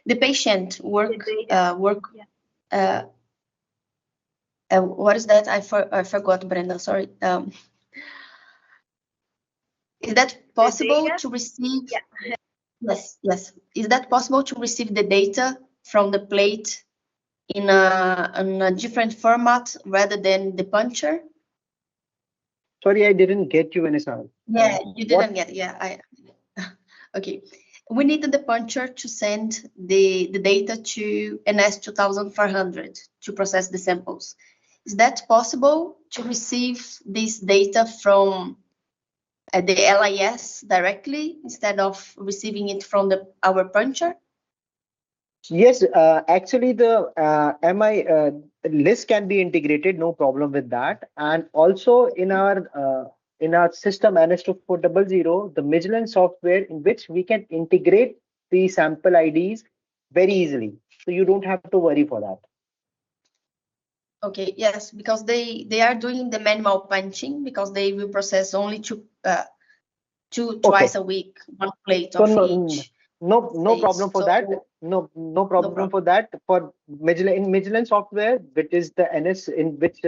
the patient work, what is that? I forgot, Brenda. Sorry. Is that possible to receive? Yeah. Yes. Is that possible to receive the data from the plate in a different format rather than the puncher? Sorry, I didn't get you, Vanessa. Yeah, you didn't get it. Yeah, okay. We needed the puncher to send the data to NS 2400 to process the samples. Is that possible to receive this data from the LIS directly instead of receiving it from our puncher? Yes, actually the MI list can be integrated, no problem with that. And also in our system NS2400, the Magellan software in which we can integrate the sample IDs very easily. So you don't have to worry for that. Okay, yes, because they are doing the manual punching because they will process only twice a week, one plate of each. No problem for that. No problem for that. For Magellan software, which is the NS, in which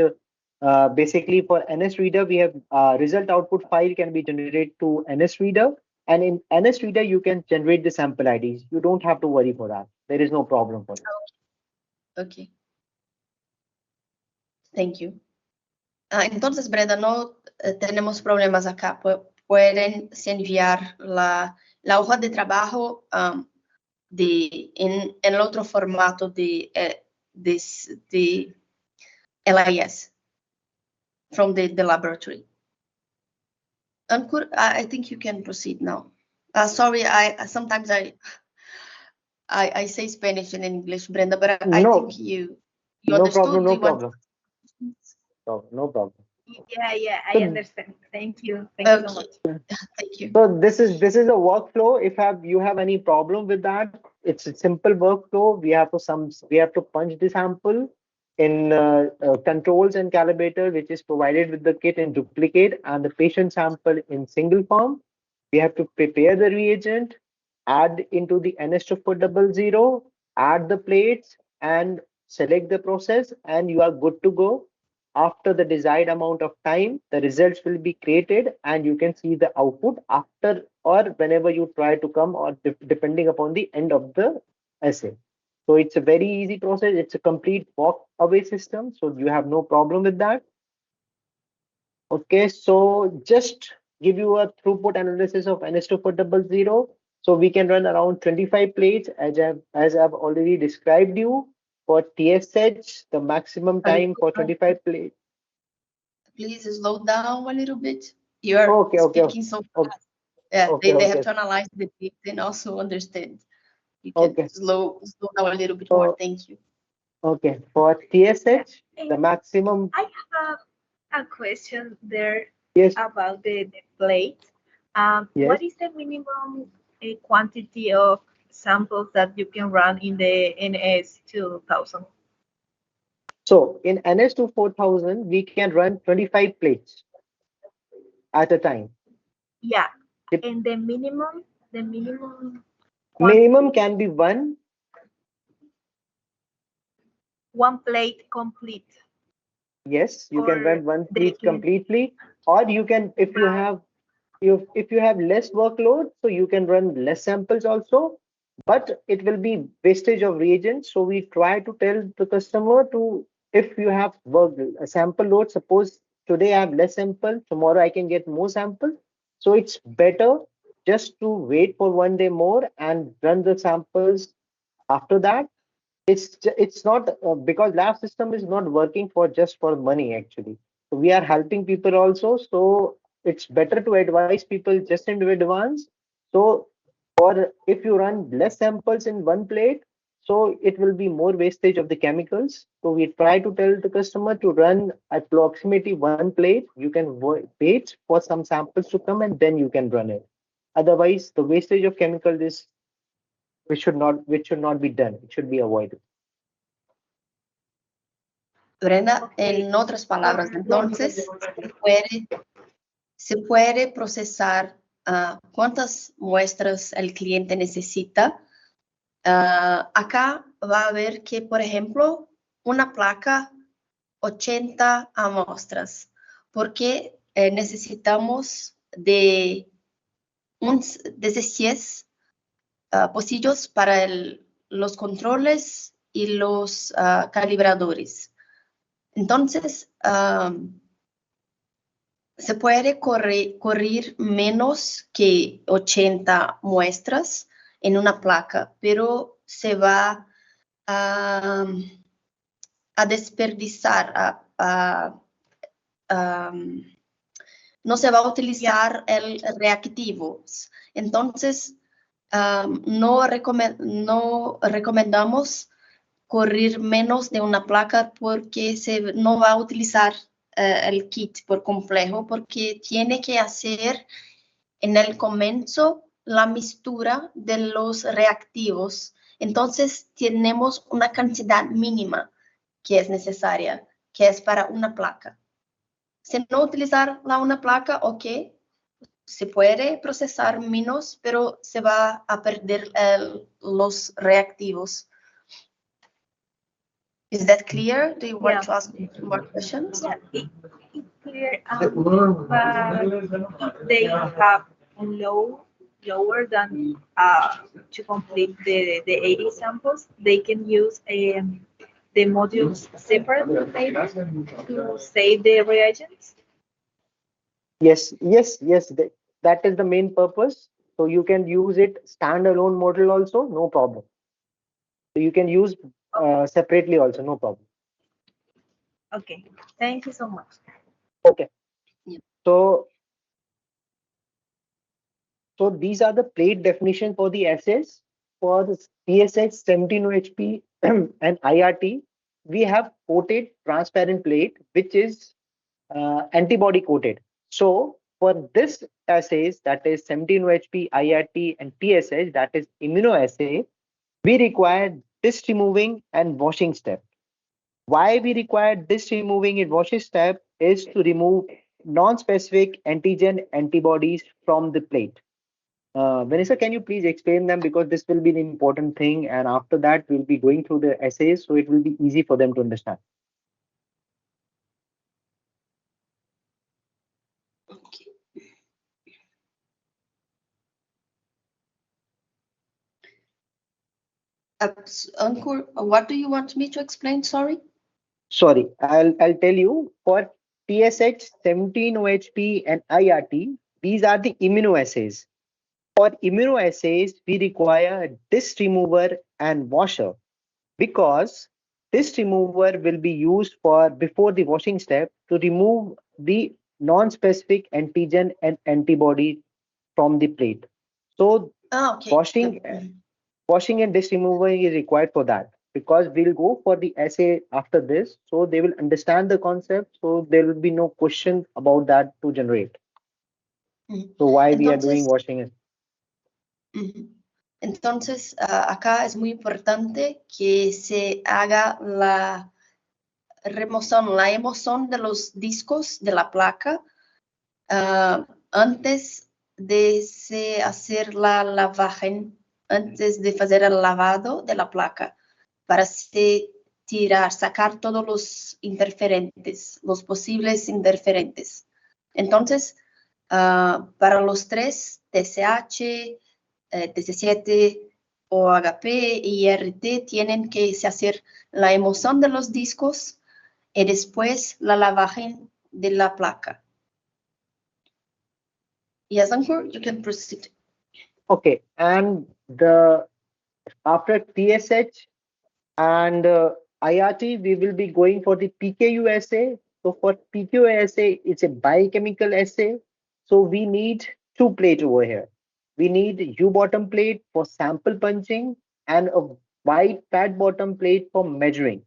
basically for NS Reader, we have result output file can be generated to NS Reader, and in NS Reader you can generate the sample IDs. You don't have to worry for that. There is no problem for that. Okay. Thank you. Entonces, Brenda, no tenemos problemas acá. Pueden enviar la hoja de trabajo en el otro formato de LIS from the laboratory. Ankur, I think you can proceed now. Sorry, sometimes I say Spanish and English, Brenda, but I think you understood. No problem. No problem. Yeah, I understand. Thank you. Thank you so much. Thank you. So this is a workflow. If you have any problem with that, it's a simple workflow. We have to punch the sample in controls and calibrator, which is provided with the kit in duplicate, and the patient sample in single form. We have to prepare the reagent, add into the NS2400, add the plates, and select the process, and you are good to go. After the desired amount of time, the results will be created and you can see the output after or whenever you try to come, or depending upon the end of the essay. So it's a very easy process. It's a complete walk away system. So you have no problem with that. Okay, so just give you a throughput analysis of NS2400. So we can run around 25 plates as I've already described you. For TSH, the maximum time for 25 plates. Please slow down a little bit. You are Okay, speaking so okay, fast. Yeah, okay, they have okay, to analyze the data and also understand. You can okay. slow down a little bit more. So Thank you. okay, for TSH, the maximum. I have a question there Yes, about the plate. yes. What is the minimum quantity of samples that you can run in the NS2000? So in NS2400, we can run 25 plates at a time. Yeah, The and the minimum minimum quantity, can be one plate complete, yes, you can or run one they plate can. completely, or you can, if you have less workload, so you can run less samples also, but it will be wastage of reagents. So we try to tell the customer to, if you have work a sample load, suppose today I have less sample, tomorrow I can get more sample. So it's better just to wait for 1 day more and run the samples after that. It's not because lab system is not working for just for money actually. So we are helping people also. So it's better to advise people just in advance. So or if you run less samples in one plate, so it will be more wastage of the chemicals. So we try to tell the customer to run approximately one plate. You can wait for some samples to come and then you can run it. Otherwise, the wastage of chemicals is which should not be done. It should be avoided. Brenda, Okay. en otras palabras, entonces, se puede procesar cuántas muestras el cliente necesita. Acá va a ver que, por ejemplo, una placa 80 muestras, porque necesitamos de 16 pocillos para los controles y los calibradores. Entonces, se puede correr menos que 80 muestras en una placa, pero se va a desperdiciar, no se va a utilizar el reactivo. Entonces, no recomendamos correr menos de una placa porque no va a utilizar el kit por complejo, porque tiene que hacer en el comienzo la mixtura de los reactivos. Entonces, tenemos una cantidad mínima que es necesaria, que es para una placa. Si no utilizar una placa, ok, se puede procesar menos, pero se va a perder los reactivos. Is that clear? Do you want to ask more questions? Yeah, it's clear. But if they have lower than to complete the 80 samples, they can use the modules separately to save the reagents. Yes, yes, yes. That is the main purpose. So you can use it standalone model also, no problem. So you can use separately also, no problem. Okay, thank you so much. Okay. Yeah. So these are the plate definition for the assays. For the PSH 17 OHP and IRT, we have coated transparent plate, which is antibody coated. So for this assays, that is 17 OHP, IRT, and TSH, that is immunoassay, we require disc removing and washing step. Why we require disc removing and washing step is to remove non-specific antigen antibodies from the plate. Vanessa, can you please explain them because this will be an important thing, and after that we'll be going through the essays, so it will be easy for them to understand. Okay. Ankur, what do you want me to explain? Sorry. Sorry, I'll tell you for TSH, 17-OHP, and IRT, these are the immunoassays. For immunoassays, we require a disc remover and washer because this remover will be used for before the washing step to remove the non-specific antigen and antibody from the plate. So Okay. washing washing and dish remover is required for that because we'll go for the essay after this, so they will understand the concept, so there will be no question about that to generate. So why we are doing Entonces, washing and entonces acá es muy importante que se haga la emoción de los discos de la placa antes de se hacer la lavaje, antes de hacer el lavado de la placa, para se sacar todos los interferentes, los posibles interferentes. Entonces, para los tres, TSH, TC7, OHP y RT tienen que hacer la emoción de los discos y después la lavaje de la placa. Yes, Ankur, you can proceed. okay, and after TSH and IRT, we will be going for the PKU assay. So for PKU assay, it's a biochemical assay. So we need two plates over here. We need U bottom plate for sample punching and a wide fat bottom plate for measuring.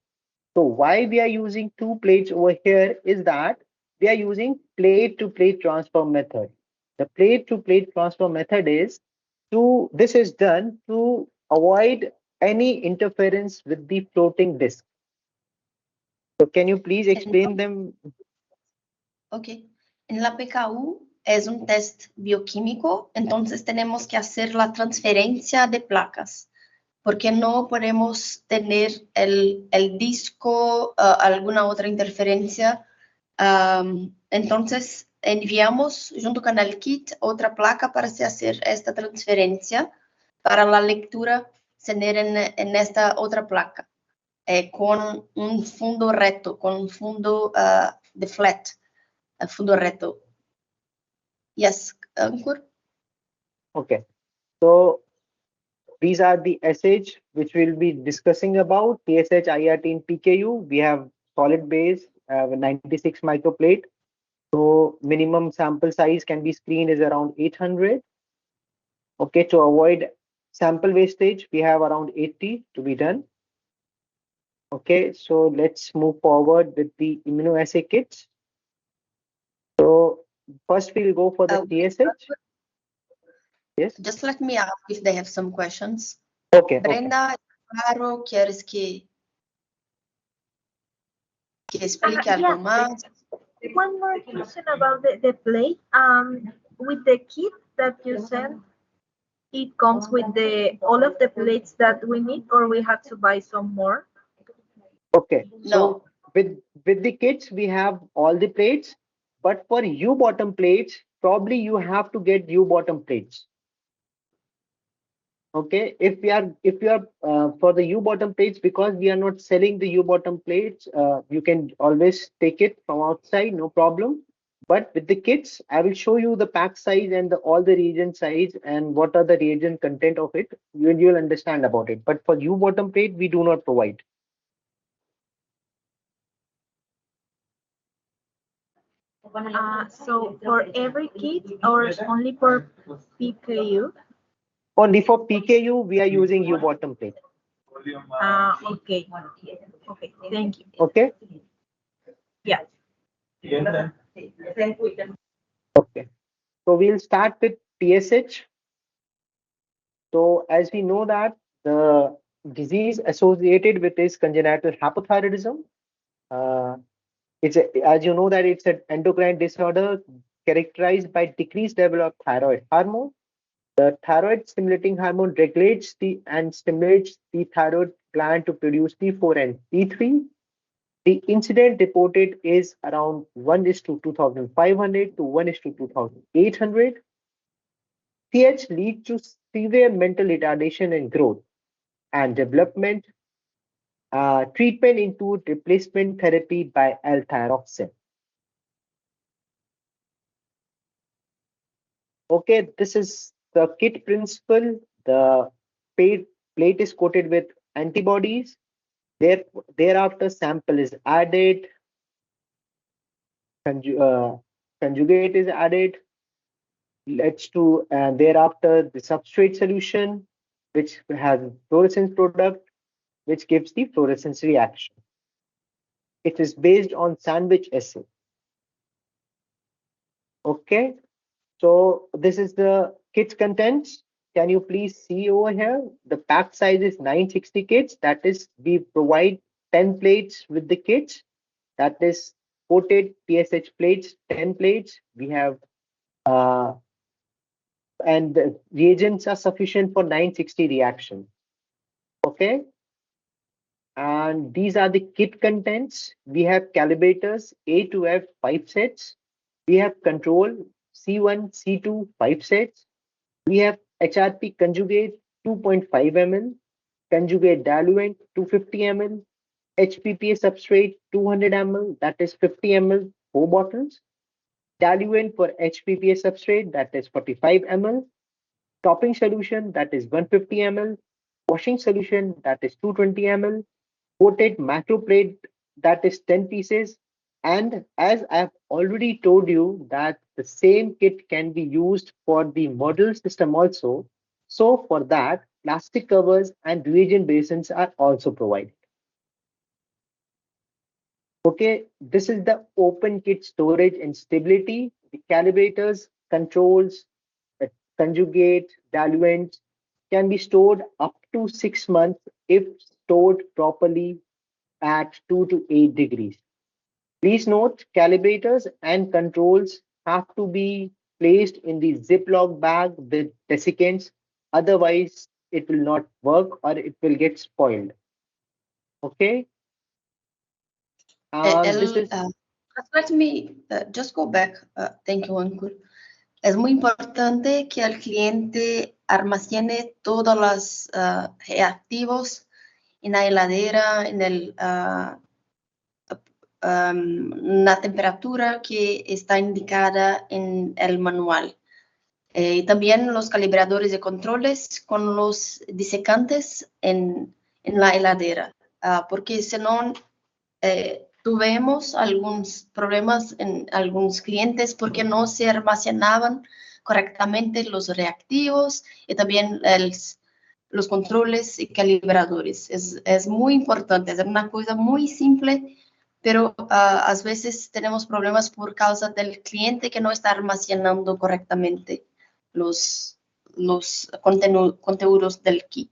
So why we are using two plates over here is that we are using plate to plate transfer method. The plate to plate transfer method is this is done to avoid any interference with the floating disk. So can you please explain them? Ok. En la PKU es un test bioquímico, entonces tenemos que hacer la transferencia de placas, porque no podemos tener el disco, alguna otra interferencia. Entonces enviamos junto con el kit otra placa para hacer esta transferencia para la lectura tener en esta otra placa con un fondo recto, con un fondo de flat, fondo recto. Yes, Ankur? Okay. So these are the SH which we'll be discussing about TSH, IRT, and PKU. We have solid base, 96 microplate. So minimum sample size can be screened is around 800. Okay, to avoid sample wastage, we have around 80 to be done. Okay, so let's move forward with the immunoassay kits. So first we'll go for the TSH. Yes. Just let me ask if they have some questions. Okay. Brenda, claro, ¿quieres que explique algo más? One more question about the plate. With the kit that you sent, it comes with all of the plates that we need, or we have to buy some more? Okay. No. So with the kits we have all the plates, but for U bottom plates, probably you have to get U bottom plates. Okay, if we are for the U bottom plates, because we are not selling the U bottom plates, you can always take it from outside, no problem. But with the kits, I will show you the pack size and all the reagent size and what are the reagent content of it. You'll understand about it. But for U bottom plate, we do not provide. So for every kit or only for PKU? Only for PKU, we are using U bottom plate. Okay. Okay, thank you. Okay. Yeah. Okay. So we'll start with TSH. So as we know that the disease associated with is congenital hypothyroidism. As you know that it's an endocrine disorder characterized by decreased level of thyroid hormone. The thyroid stimulating hormone regulates and stimulates the thyroid gland to produce T4 and T3. The incident reported is around 1 is to 2,500 to 1 is to 2,800. CH leads to severe mental retardation and growth. and development. Treatment include replacement therapy by L-thyroxine. Okay, this is the kit principle. The plate is coated with antibodies. Thereafter, sample is added, conjugate is added, leads to thereafter the substrate solution, which has fluorescence product, which gives the fluorescence reaction. It is based on sandwich assay. Okay, so this is the kit's contents. Can you please see over here? The pack size is 960 kits. That is, we provide 10 plates with the kits. That is coated PSH plates, 10 plates. We have uh, and the reagents are sufficient for 960 reactions. Okay, and these are the kit contents. We have calibrators A to F 5 sets. We have control C1, C2 5 sets. We have HRP conjugate 2.5 ml, conjugate diluent 250 ml, HPPA substrate 200 ml, that is 50 ml, 4 bottles. Diluent for HPPA substrate, that is 45 ml. Topping solution, that is 150 ml. Washing solution, that is 220 ml. Coated macro plate, that is 10 pieces. And as I've already told you that the same kit can be used for the model system also. So for that, plastic covers and reagent basins are also provided. Okay, this is the open kit storage and stability. The calibrators, controls, the conjugate, diluents can be stored up to 6 months if stored properly at 2 to 8 degrees. Please note, calibrators and controls have to be placed in the Ziploc bag with desiccants. Otherwise, it will not work or it will get spoiled. Okay. This is Let me just go back. Thank you, Uncle. Es muy importante que el cliente almacene todos los reactivos en la heladera, en la temperatura que está indicada en el manual. Y también los calibradores de controles con los disecantes en la heladera, porque si no, tuvimos algunos problemas en algunos clientes porque no se almacenaban correctamente los reactivos y también los controles y calibradores. Es muy importante, es una cosa muy simple, pero a veces tenemos problemas por causa del cliente que no está almacenando correctamente los contenidos del kit.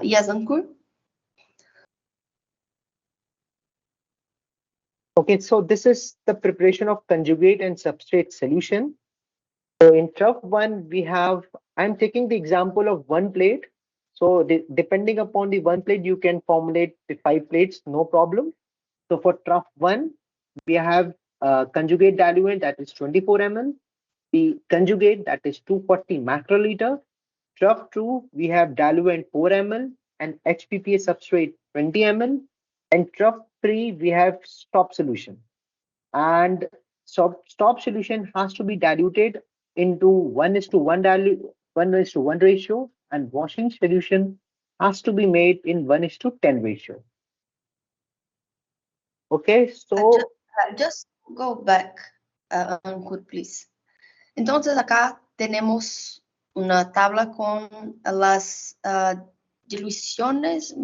Yes, Ankur? okay. So this is the preparation of conjugate and substrate solution. So in trough one, we have. I'm taking the example of one plate. So depending upon the one plate, you can formulate the 5 plates, no problem. So for trough one, we have conjugate diluent, that is 24 ml. The conjugate, that is 240 macroliter. Trough 2, we have diluent 4 ml and HPPA substrate 20 ml. And trough 3, we have stop solution. And stop solution has to be diluted into 1:1 ratio, and washing solution has to be made in 1:10 ratio. Okay, so Just go back, Ankur, please. Entonces acá tenemos una tabla con las diluciones.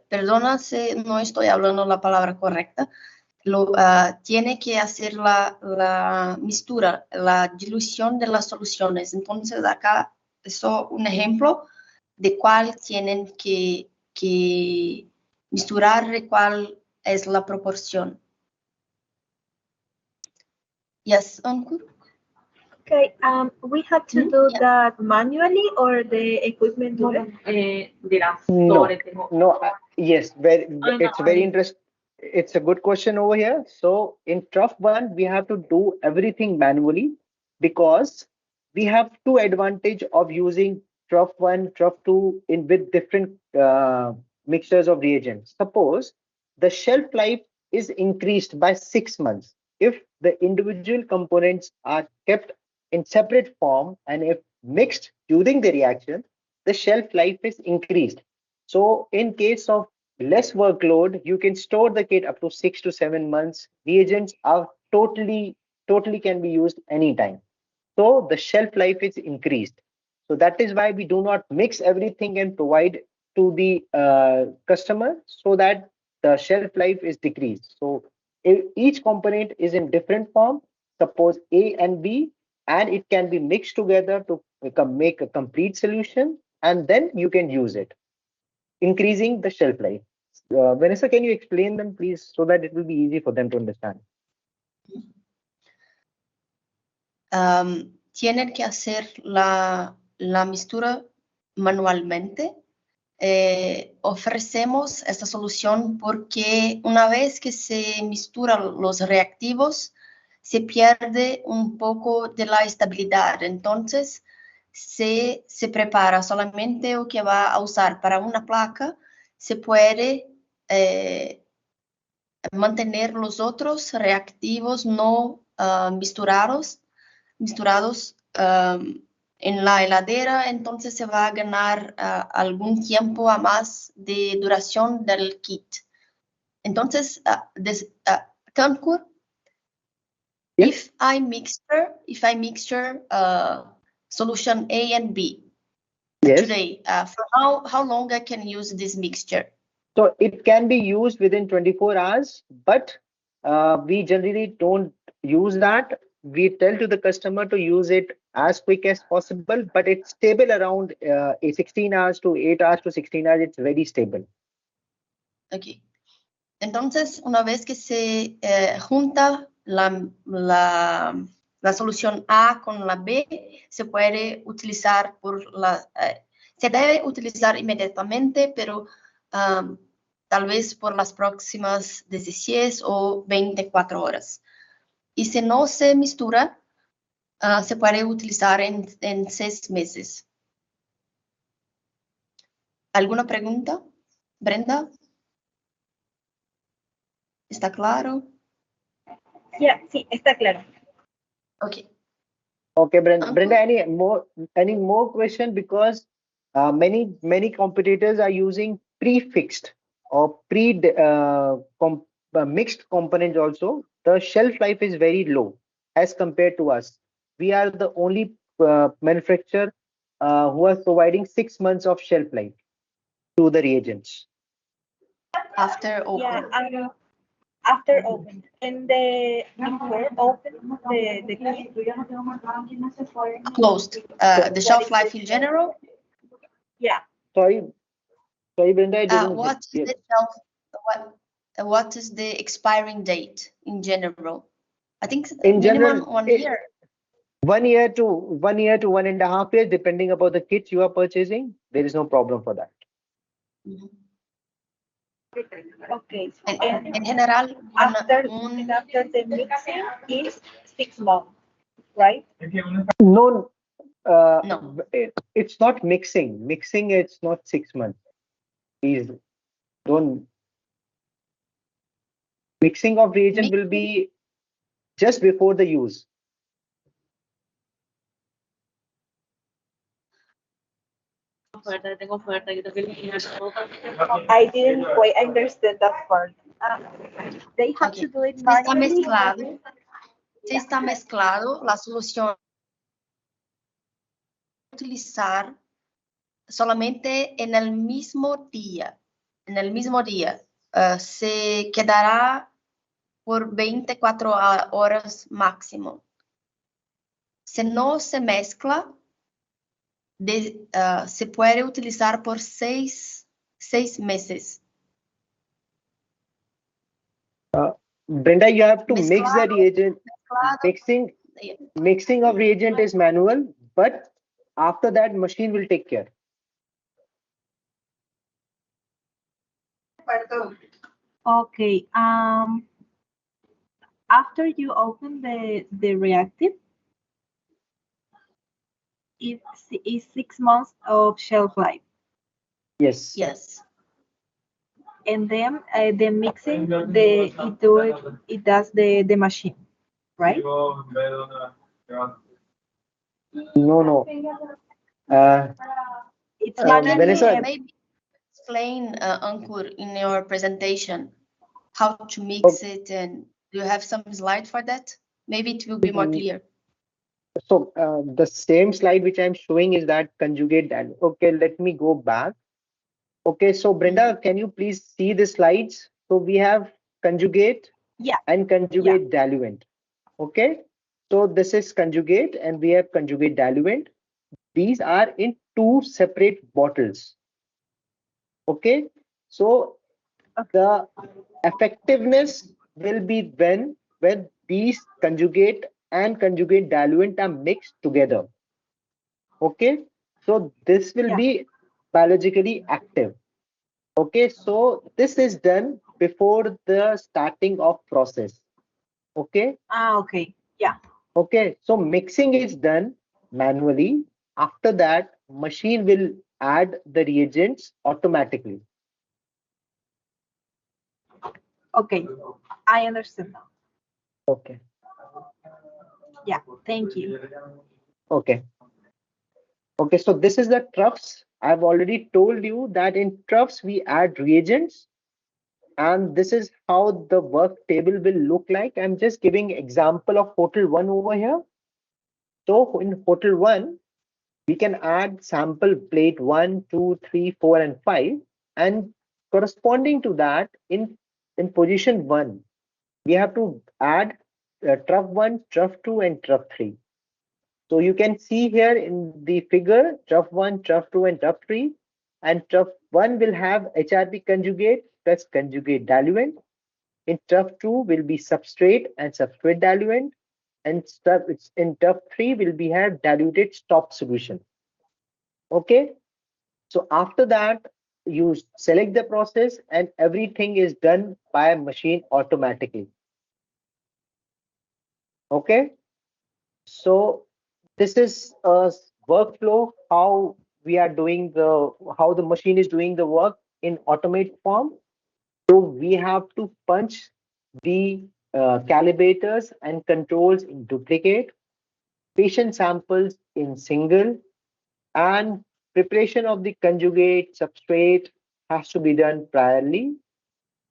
Perdona si no estoy hablando la palabra correcta. Tiene que hacer la mixtura, la dilución de las soluciones. Entonces acá es un ejemplo de cuál tienen que mixturar y cuál es la proporción. Yes, Ankur? Okay, we have to do that manually or the equipment do it? no, yes, it's very interesting. It's a good question over here. So in trough one, we have to do everything manually because we have two advantage of using trough 1, trough 2 in with different mixtures of reagents. Suppose the shelf life is increased by 6 months. If the individual components are kept in separate form and if mixed during the reaction, the shelf life is increased. So in case of less workload, you can store the kit up to 6 to 7 months. Reagents are totally can be used anytime. So the shelf life is increased. So that is why we do not mix everything and provide to the customer so that the shelf life is decreased. So if each component is in different form, suppose A and B, and it can be mixed together to make a complete solution, and then you can use it, increasing the shelf life. Vanessa, can you explain them, please, so that it will be easy for them to understand? Tienen que hacer la mistura manualmente. Ofrecemos esta solución porque una vez que se misturan los reactivos, se pierde un poco de la estabilidad. Entonces, se prepara solamente lo que va a usar para una placa, se puede mantener los otros reactivos no misturados en la heladera, entonces se va a ganar algún tiempo a más de duración del kit. Entonces, Kankur, Yeah. if I mixture solution A and B Yes. today, for how long I can use this mixture? So it can be used within 24 hours, but we generally don't use that. We tell to the customer to use it as quick as possible, but it's stable around 16 hours to 8 hours to 16 hours. It's very stable. Okay. Entonces, una vez que se junta la solución A con la B, se puede utilizar se debe utilizar inmediatamente, pero tal vez por las próximas 16 o 24 horas. Y si no se mistura, se puede utilizar en 6 meses. ¿Alguna pregunta, Brenda? ¿Está claro? Yeah, sí, está claro. Okay. Okay, Brenda, any more question? Because many competitors are using prefixed or mixed components also. The shelf life is very low as compared to us. We are the only manufacturer who are providing 6 months of shelf life to the reagents. After open. Yeah, after open. And before open the kit. Closed. The shelf life in general. Yeah. Sorry, Brenda, I didn't What is get- the what is the expiring date in general? I think In minimum general, 1 year. 1 year to 1.5 years, depending upon the kits you are purchasing. There is no problem for that. Okay. En general, After the mixing is 6 months, right? No, No. it's not mixing. Mixing, it's not 6 months. Please don't. Mixing of reagent will be just before the use. I didn't quite understand that part. They have Okay. to do it Si está manually. mezclado, la solución utilizar solamente en el mismo día. En el mismo día. Se quedará por 24 horas máximo. Si no se mezcla, se puede utilizar por 6 meses. Brenda, you have to mix the Mezclado. reagent. Mixing of reagent is manual, but after that, machine will take care. Okay. After you open the reactive, is 6 months of shelf life. Yes. Yes. And then the mixing, it does the machine, right? No, no. Uh, It's Yeah, like can Vanessa, you maybe explain, Ankur, in your presentation how to mix oh, it, and do you have some slide for that? Maybe it will be more mm, clear. so the same slide which I'm showing is that conjugate diluent. Okay, let me go back. Okay, so Brenda, can you please see the slides? So we have conjugate yeah, and yeah. conjugate diluent. Okay, so this is conjugate and we have conjugate diluent. These are in two separate bottles. Okay, so the effectiveness will be when these conjugate and conjugate diluent are mixed together. Okay, so this will Yeah. be biologically active. Okay, so this is done before the starting of process. Okay, Okay. Yeah. okay, so mixing is done manually. After that, machine will add the reagents automatically. Okay. I understand now. Okay, Yeah. Thank you. okay, okay. So this is the troughs. I've already told you that in troughs we add reagents, and this is how the work table will look like. I'm just giving example of hotel one over here. So in hotel one, we can add sample plate 1, 2, 3, 4, and 5, and corresponding to that, in position 1 we have to add trough 1, trough 2, and trough 3. So you can see here in the figure trough 1, trough 2, and trough 3, and trough 1 will have HRP conjugate plus conjugate diluent. In trough 2 will be substrate and substrate diluent, and in trough 3 will be have diluted stop solution. Okay, so after that, you select the process and everything is done by a machine automatically. Okay, so this is a workflow how we are doing how the machine is doing the work in automate form. So we have to punch the calibrators and controls in duplicate, patient samples in single, and preparation of the conjugate substrate has to be done priorly.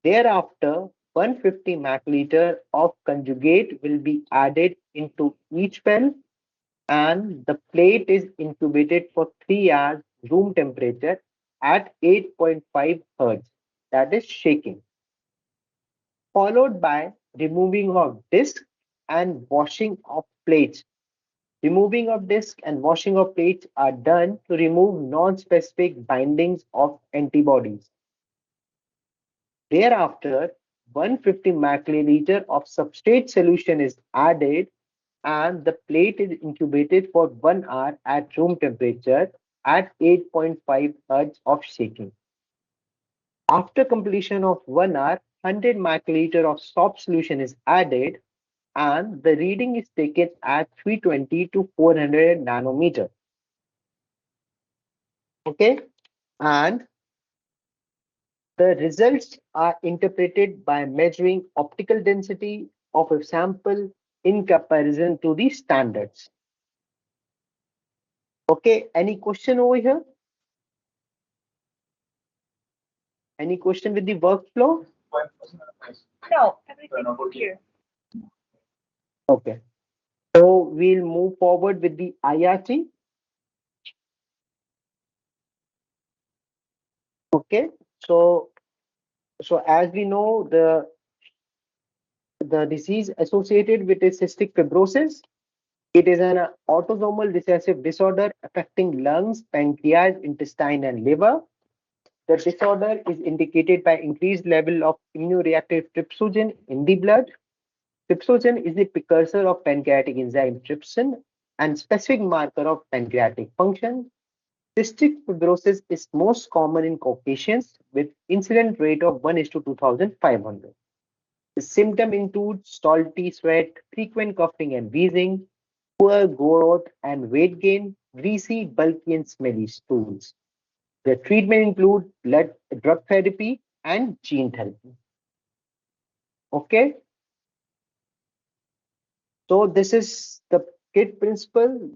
Thereafter, 150 microliter of conjugate will be added into each well, and the plate is incubated for 3 hours room temperature at 8.5 Hz, that is shaking, followed by removing of disc and washing of plates. Removing of disc and washing of plates are done to remove non-specific bindings of antibodies. Thereafter, 150 microliter of substrate solution is added and the plate is incubated for 1 hour at room temperature at 8.5 Hz of shaking. After completion of 1 hour, 100 microliter of soft solution is added and the reading is taken at 320 to 400 nanometer. Okay, and the results are interpreted by measuring optical density of a sample in comparison to the standards. Okay, any question over here? Any question with the workflow? No, everything here. Okay, so we'll move forward with the IRT. Okay, so as we know, the disease associated with cystic fibrosis, it is an autosomal recessive disorder affecting lungs, pancreas, intestine, and liver. The disorder is indicated by increased level of immunoreactive trypsogen in the blood. Trypsogen is the precursor of pancreatic enzyme trypsin and specific marker of pancreatic function. Cystic fibrosis is most common in Caucasians with incident rate of 1 is to 2,500. The symptom include salty sweat, frequent coughing and wheezing, poor growth and weight gain, greasy, bulky, and smelly stools. The treatment include drug therapy and gene therapy. Okay, so this is the KIT principle.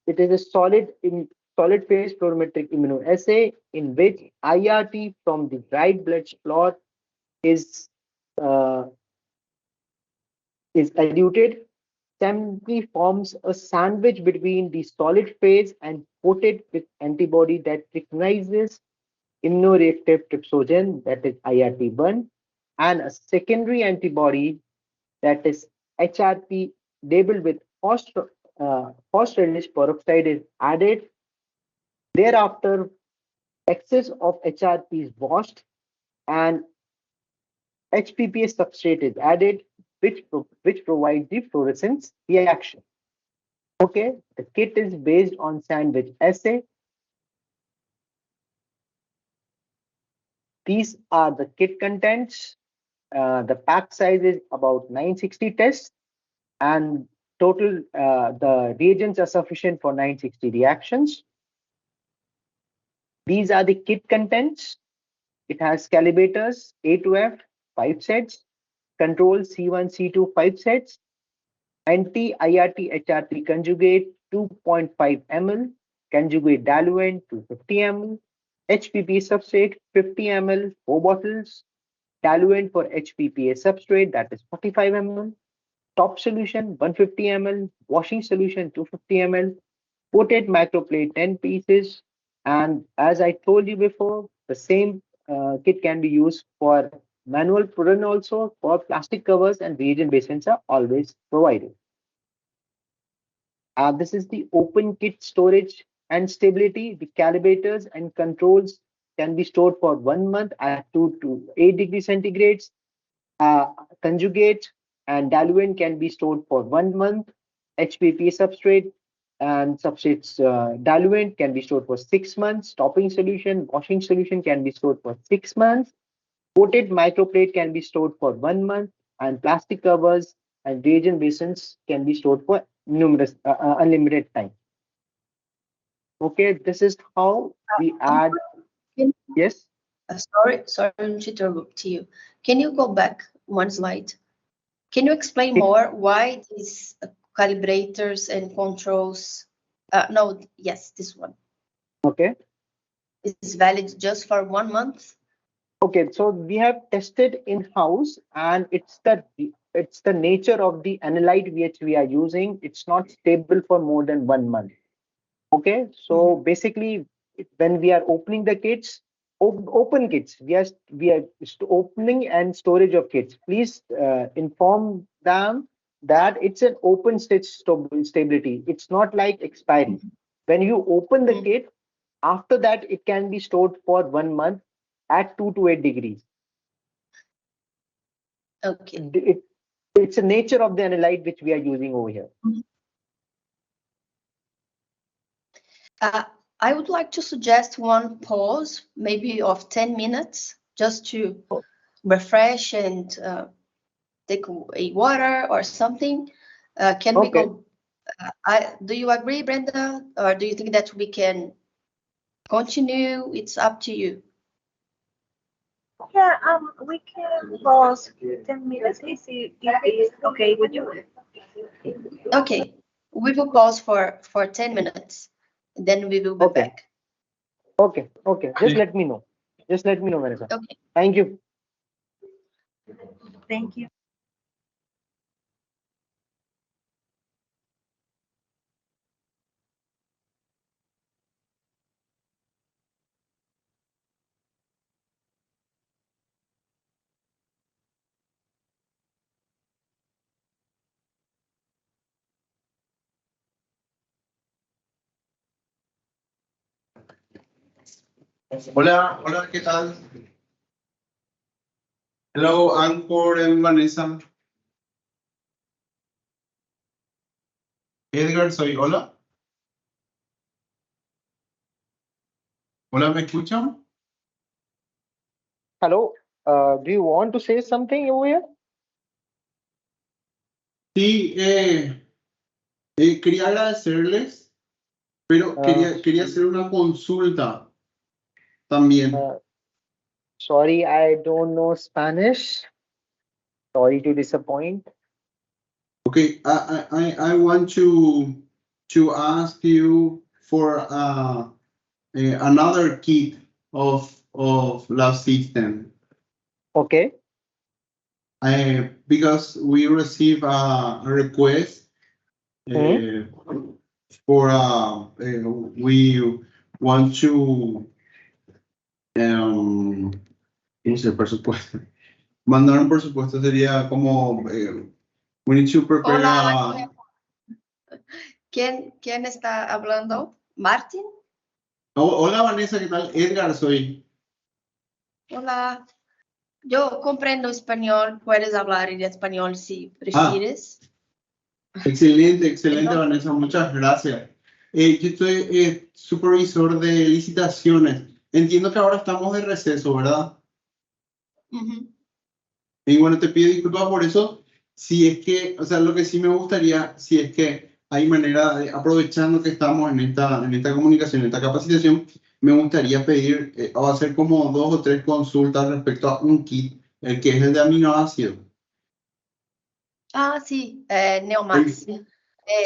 It is a solid phase fluorometric immunoassay in which IRT from the dried blood spot is uh, is eluted. Assembly forms a sandwich between the solid phase and coated with antibody that recognizes immunoreactive trypsogen, that is IRT1, and a secondary antibody, that is HRP, labeled with phosphorylish peroxide is added. Thereafter, excess of HRP is washed and HPPA substrate is added, which provides the fluorescence reaction. Okay, the kit is based on sandwich assay. These are the kit contents. The pack size is about 960 tests, and total the reagents are sufficient for 960 reactions. These are the kit contents. It has calibrators A to F 5 sets, control C1, C2 5 sets, anti-IRT HRT conjugate 2.5 ml, conjugate diluent 250 ml, HPP substrate 50 ml, 4 bottles, diluent for HPPA substrate, that is 45 ml, top solution 150 ml, washing solution 250 ml, coated microplate 10 pieces, and as I told you before, the same kit can be used for manual prune also. For plastic covers and reagent basins are always provided. This is the open kit storage and stability. The calibrators and controls can be stored for 1 month at 2 to 8 degrees centigrades. Conjugate and diluent can be stored for 1 month. HPP substrate and substrates diluent can be stored for 6 months. Topping solution, washing solution can be stored for 6 months. Coated microplate can be stored for 1 month, and plastic covers and reagent basins can be stored for unlimited time. Okay, this is how we add. Can- Yes. sorry to interrupt you. Can you go back one slide? Can you explain It- more why these calibrators and controls? No, yes, this one Okay. is valid just for 1 month. Okay, so we have tested in house, and it's the nature of the analyte which we are using. It's not stable for more than 1 month. Okay, so basically, when we are opening the kits, open kits, we are opening and storage of kits. Please inform them that it's an open state stability. It's not like expiry. When you open the kit, after that it can be stored for 1 month at 2 to 8 degrees. Okay. It's a nature of the analyte which we are using over here. I would like to suggest one pause, maybe of 10 minutes, just to refresh and take a water or something. Can we Okay. go? Do you agree, Brenda, or do you think that we can continue? It's up to you. Yeah, we can pause 10 minutes if it's okay with you. Okay, we will pause for 10 minutes, and then we will be Okay. back. Okay. Just let me know. Just let me know, Vanessa. Okay. Thank you. Thank you. Hola, hola, ¿qué tal? Hello, Anchor and Vanessa. Edgar, soy hola. Hola, ¿me escuchan? Hello. Do you want to say something over here? Sí, quería agradecerles Pero quería hacer una consulta también. Sorry, I don't know Spanish. Sorry to disappoint. Okay, I want to ask you for another kit of Labsystems. Okay. Because we receive a request for we want to ¿cómo se presupuesto? Mandar un presupuesto sería como we need to prepare Hola, ¿quién está hablando? ¿Martín? Hola Vanessa, ¿qué tal? Edgar soy. Hola. Yo comprendo español, puedes hablar en español si prefieres. Excelente, excelente No. Vanessa, muchas gracias. Yo soy supervisor de licitaciones. Entiendo que ahora estamos de receso, ¿verdad? Ujú. Y bueno, te pido disculpas por eso. Si es que, o sea, lo que sí me gustaría, si es que hay manera de, aprovechando que estamos en esta comunicación, en esta capacitación, me gustaría pedir o hacer como 2 o 3 consultas respecto a un kit, el que es el de aminoácidos. Ah, sí, Neomax.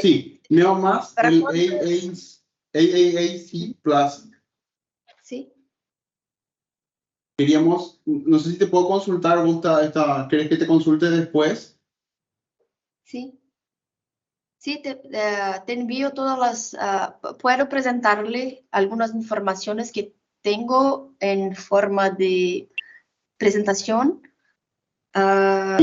Sí, Neomax, ¿Para el cuándo? AAC Plus. Sí, Queríamos, no sé si te puedo consultar, ¿querés que te consulte después? sí. Sí, te envío todas puedo presentarle algunas informaciones que tengo en forma de presentación. Creo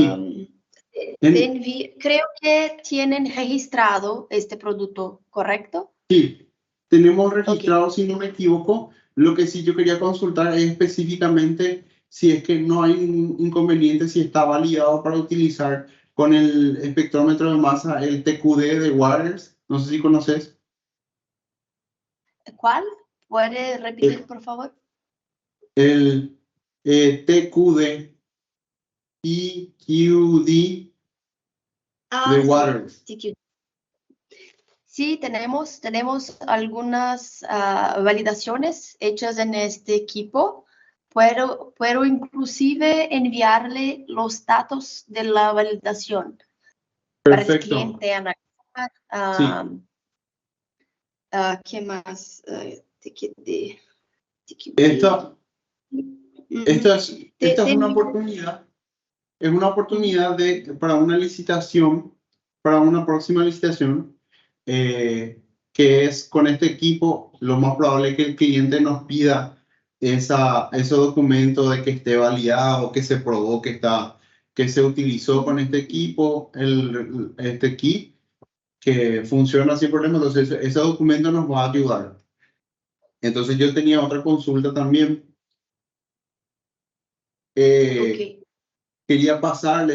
que tienen registrado este producto, ¿correcto? Sí, tenemos registrado, Ok. si no me equivoco. Lo que sí yo quería consultar es específicamente si es que no hay ningún inconveniente, si está validado para utilizar con el espectrómetro de masa, el TQD de Waters. No sé si conoces. ¿Cuál? ¿Puede repetir, por favor? El TQD, EQD de Sí, Waters. sí, tenemos algunas validaciones hechas en este equipo. Puedo inclusive enviarle los datos de la validación para el Perfecto. cliente analizar. Sí. ¿Qué más? TQD. Esta es Te una envío. oportunidad. Es una oportunidad para una licitación, para una próxima licitación, que es con este equipo, lo más probable es que el cliente nos pida ese documento de que esté validado, que se probó que se utilizó con este equipo, este kit, que funciona sin problema. Entonces, ese documento nos va a ayudar. Entonces, yo tenía otra consulta también. Ok.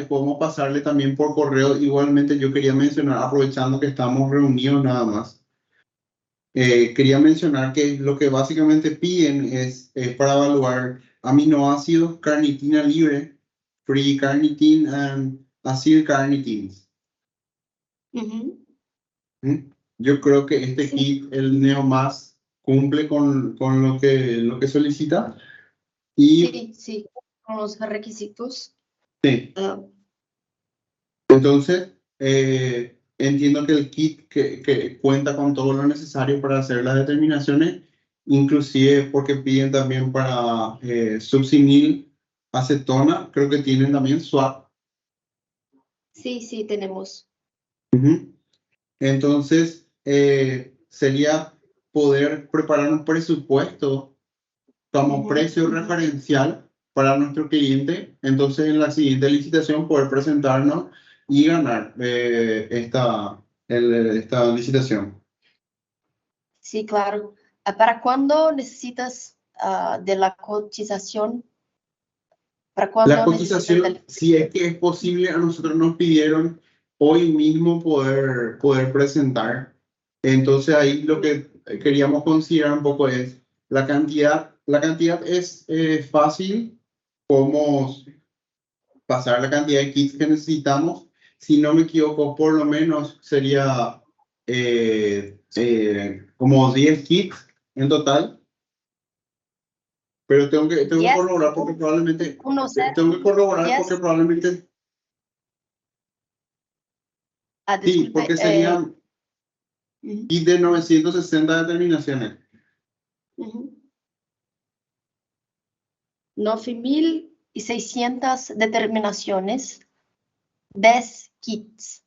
Podemos pasarle también por correo. Igualmente yo quería mencionar, aprovechando que estamos reunidos nada más, quería mencionar que lo que básicamente piden es para evaluar aminoácidos, carnitina libre, free carnitine and acyl carnitines. Ujú. Yo creo que este Sí. kit, el Neomas, cumple con lo que solicita. Y Sí, con los requisitos. sí. Ah, Entonces, entiendo que el kit que cuenta con todo lo necesario para hacer las determinaciones, inclusive porque piden también para succinil acetona, creo que tienen también SWAP. sí, tenemos. Entonces, sería poder preparar un presupuesto como precio referencial para nuestro cliente. Entonces, en la siguiente licitación, poder presentarnos y ganar esta licitación. Sí, claro. ¿Para cuándo necesitas de la cotización? ¿Para La cuándo necesitas cotización, si es que es posible, a nosotros nos pidieron hoy mismo poder presentar. Entonces, ahí lo que queríamos considerar un poco es la cantidad. La cantidad es fácil. Podemos pasar la cantidad de kits que necesitamos. Si no me equivoco, por lo menos sería como 10 kits en total, pero tengo que 10, corroborar porque probablemente, 1, 0, tengo que corroborar porque 10. probablemente, sí, Disculpe. porque serían kits de 960 determinaciones. 9.600 determinaciones, 10 kits.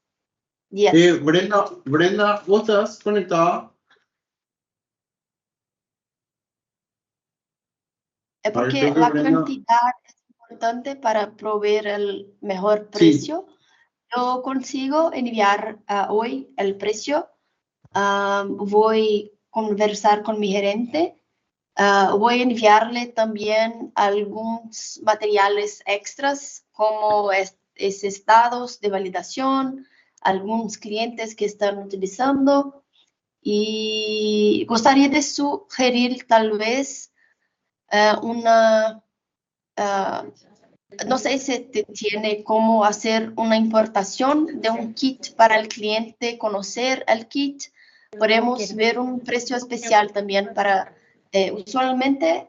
10. Brenda, ¿vos estás conectada? Porque creo que la Brenda, cantidad es importante para proveer el mejor sí, precio. Yo consigo enviar hoy el precio. Voy a conversar con mi gerente. Voy a enviarle también algunos materiales extras como estados de validación, algunos clientes que están utilizando, y gustaría de sugerir tal vez una, no sé si tiene cómo hacer una importación de un kit para el cliente, conocer el kit. Podemos ver un precio especial también para, usualmente,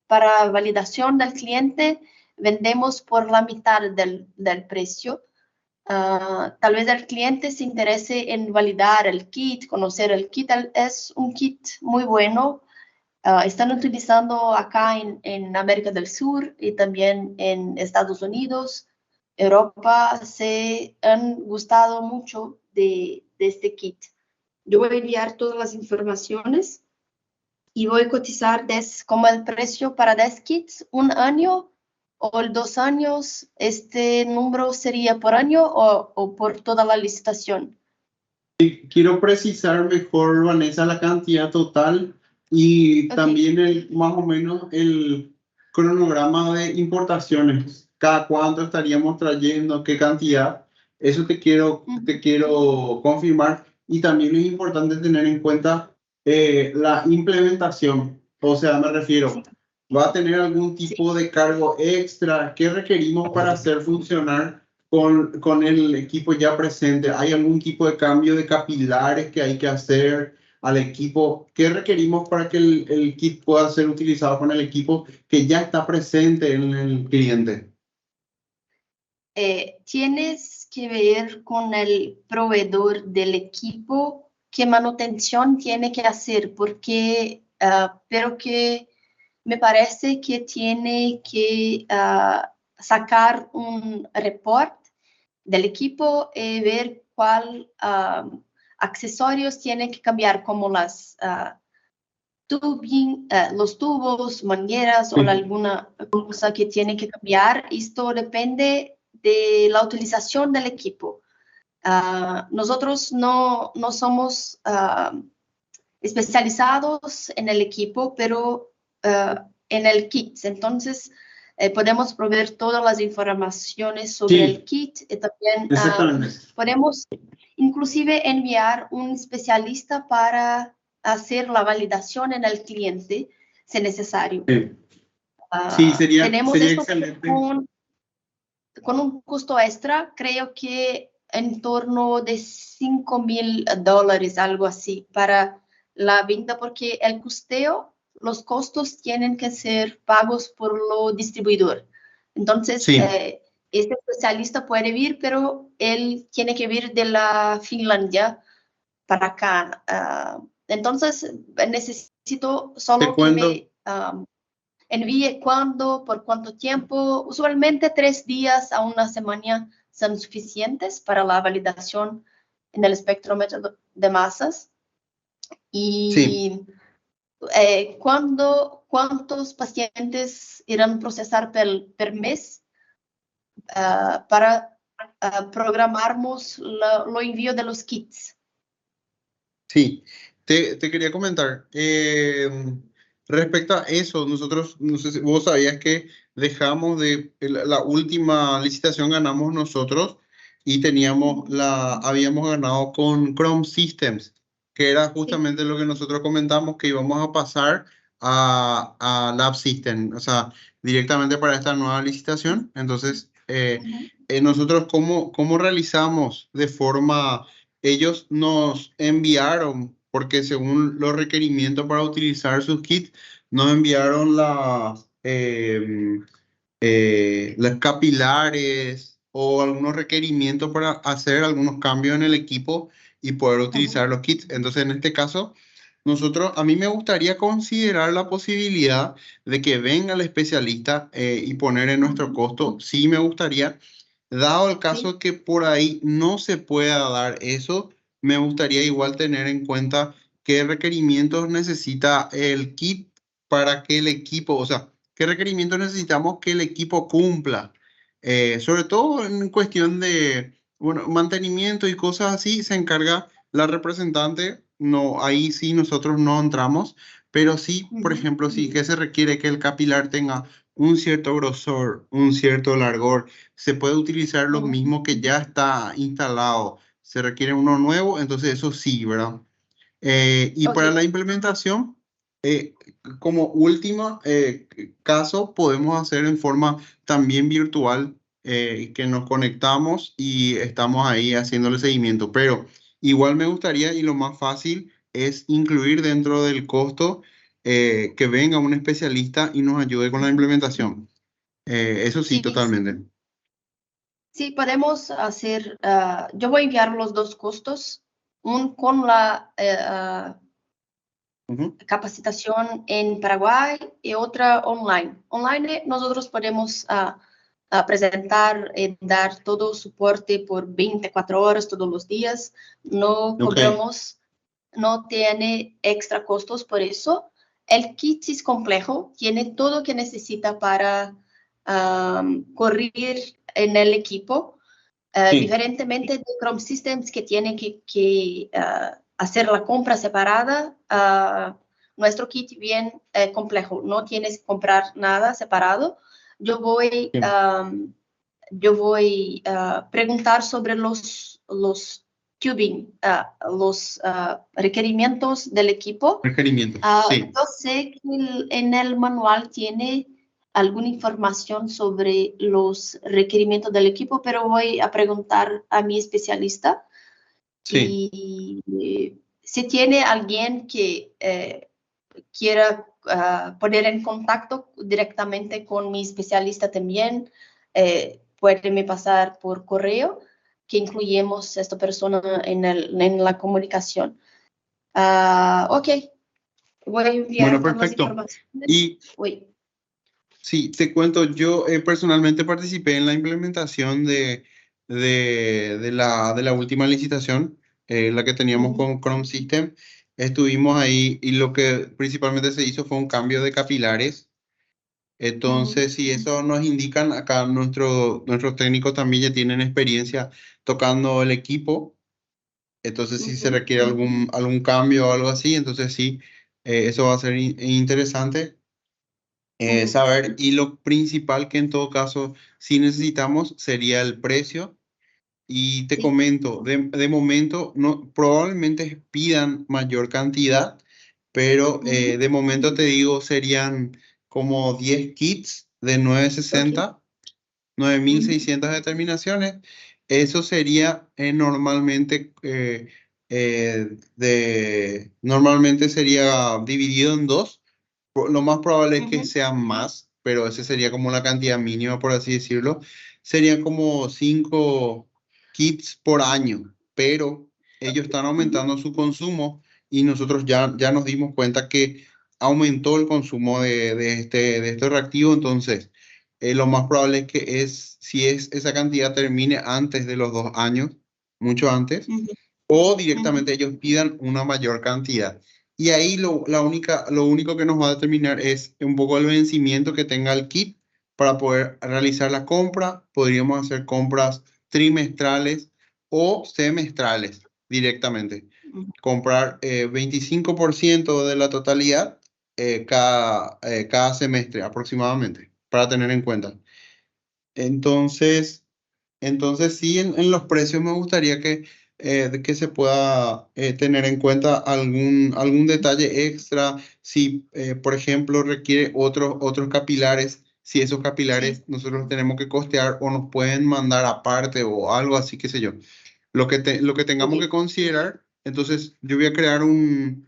para validación del cliente, vendemos por la mitad del precio. Tal vez el cliente se interese en validar el kit, conocer el kit. Es un kit muy bueno. Están utilizando acá en América del Sur y también en Estados Unidos, Europa. Se han gustado mucho de este kit. Yo voy a enviar todas las informaciones y voy a cotizar como el precio para 10 kits, un año o 2 años. Este número sería por año o por toda la licitación. quiero precisar mejor, Vanessa, la cantidad total y también más o menos el cronograma de importaciones. Cada cuánto estaríamos trayendo, qué cantidad. Eso te quiero confirmar. Y también es importante tener en cuenta la implementación. O sea, me refiero, ¿va a tener algún tipo de cargo extra? ¿Qué requerimos para hacer funcionar con el equipo ya presente? ¿Hay algún tipo de cambio de capilares que hay que hacer al equipo? ¿Qué requerimos para que el kit pueda ser utilizado con el equipo que ya está presente en el cliente? Tienes que ver con el proveedor del equipo qué manutención tiene que hacer, porque, pero que me parece que tiene que sacar un report del equipo y ver cuál accesorios tiene que cambiar, como las los tubos, mangueras o alguna cosa que tiene que cambiar. Esto depende de la utilización del equipo. Nosotros no somos especializados en el equipo, pero en el kit. Entonces, podemos proveer todas las informaciones sobre el kit y también podemos inclusive enviar un especialista para hacer la validación en el cliente, si necesario. Sí, sería esto excelente. Con un costo extra, creo que en torno de $5,000, algo así, para la venta, porque el costeo, los costos tienen que ser pagos por lo distribuidor. Entonces, este especialista puede vir, pero él tiene que vir de la Finlandia para acá. Entonces, necesito solo que me envíe cuándo, por cuánto tiempo. Usualmente 3 días a una semana son suficientes para la validación en el espectrómetro de masas. Y ¿cuántos pacientes irán a procesar per mes para programarmos lo envío de los kits? Sí, te quería comentar, respecto a eso, nosotros, no sé si vos sabías que dejamos la última licitación ganamos nosotros y habíamos ganado con Chrome Systems, que era justamente lo que nosotros comentamos, que íbamos a pasar a Labsystems, o sea, directamente para esta nueva licitación. Entonces, nosotros, ¿cómo realizamos de forma ellos nos enviaron, porque según los requerimientos para utilizar sus kits, nos enviaron las capilares o algunos requerimientos para hacer algunos cambios en el equipo y poder utilizar los kits. Entonces, en este caso, a mí me gustaría considerar la posibilidad de que venga el especialista y poner en nuestro costo. Sí, me gustaría. Dado el Sí. caso que por ahí no se pueda dar eso, me gustaría igual tener en cuenta qué requerimientos necesita el kit para que el equipo, o sea, qué requerimientos necesitamos que el equipo cumpla. Sobre todo en cuestión de, bueno, mantenimiento y cosas así, se encarga la representante. No, ahí sí nosotros no entramos, pero sí, por ejemplo, sí que se requiere que el capilar tenga un cierto grosor, un cierto largor. Se puede utilizar lo mismo que ya está instalado. Se requiere uno nuevo, entonces eso sí, ¿verdad? Y Ok. para la implementación, como último caso, podemos hacer en forma también virtual, que nos conectamos y estamos ahí haciéndole seguimiento. Pero igual me gustaría, y lo más fácil es incluir dentro del costo que venga un especialista y nos ayude con la implementación. Eso sí, Sí, totalmente. sí, podemos hacer, yo voy a enviar los dos costos, un con la Ujú. capacitación en Paraguay y otra online. Online nosotros podemos presentar y dar todo soporte por 24 horas todos los días. No Ok, cobramos, no tiene extra costos por eso. El kit es complejo, tiene todo lo que necesita para correr en el equipo. sí, Diferentemente de Chrome Systems que tiene que hacer la compra separada, nuestro kit bien complejo, no tienes que comprar nada separado. Yo voy, sí. yo voy a preguntar sobre los tubing, los requerimientos del equipo. Requerimientos, sí. Yo sé que en el manual tiene alguna información sobre los requerimientos del equipo, pero voy a preguntar a mi especialista Sí, y si tiene alguien que quiera poner en contacto directamente con mi especialista también, puede me pasar por correo que incluyemos a esta persona en la comunicación. Ok, voy a bueno, enviar todas las perfecto. informaciones. Y Uy. sí, te cuento, yo personalmente participé en la implementación de la última licitación, la que teníamos con Chrome System. Estuvimos ahí y lo que principalmente se hizo fue un cambio de capilares. Entonces, si eso nos indican, acá nuestros técnicos también ya tienen experiencia tocando el equipo. Entonces, si se requiere algún cambio o algo así, entonces sí, eso va a ser interesante saber. Y lo principal que en todo caso sí necesitamos sería el precio. Y te Sí. comento, de momento no, probablemente pidan mayor cantidad, pero de momento te digo serían como 10 kits de Ok. 960. 9.600 determinaciones. Eso sería normalmente sería dividido en dos. Lo más probable es que sean más, pero esa sería como la cantidad mínima, por así decirlo. Serían como 5 kits por año, pero ellos están aumentando su consumo y nosotros ya nos dimos cuenta que aumentó el consumo de este reactivo. Entonces lo más probable es que si esa cantidad termine antes de los 2 años, mucho antes, o directamente ellos pidan una mayor cantidad. Y ahí lo único que nos va a determinar es un poco el vencimiento que tenga el kit para poder realizar la compra. Podríamos hacer compras trimestrales o semestrales directamente. Comprar 25% de la totalidad cada semestre aproximadamente, para tener en cuenta. Entonces, entonces sí, en los precios me gustaría que se pueda tener en cuenta algún detalle extra. Si, por ejemplo, requiere otros capilares, si esos Sí. capilares nosotros los tenemos que costear o nos pueden mandar aparte o algo así, qué sé yo. lo que tengamos Ok. que considerar. Entonces, yo voy a crear un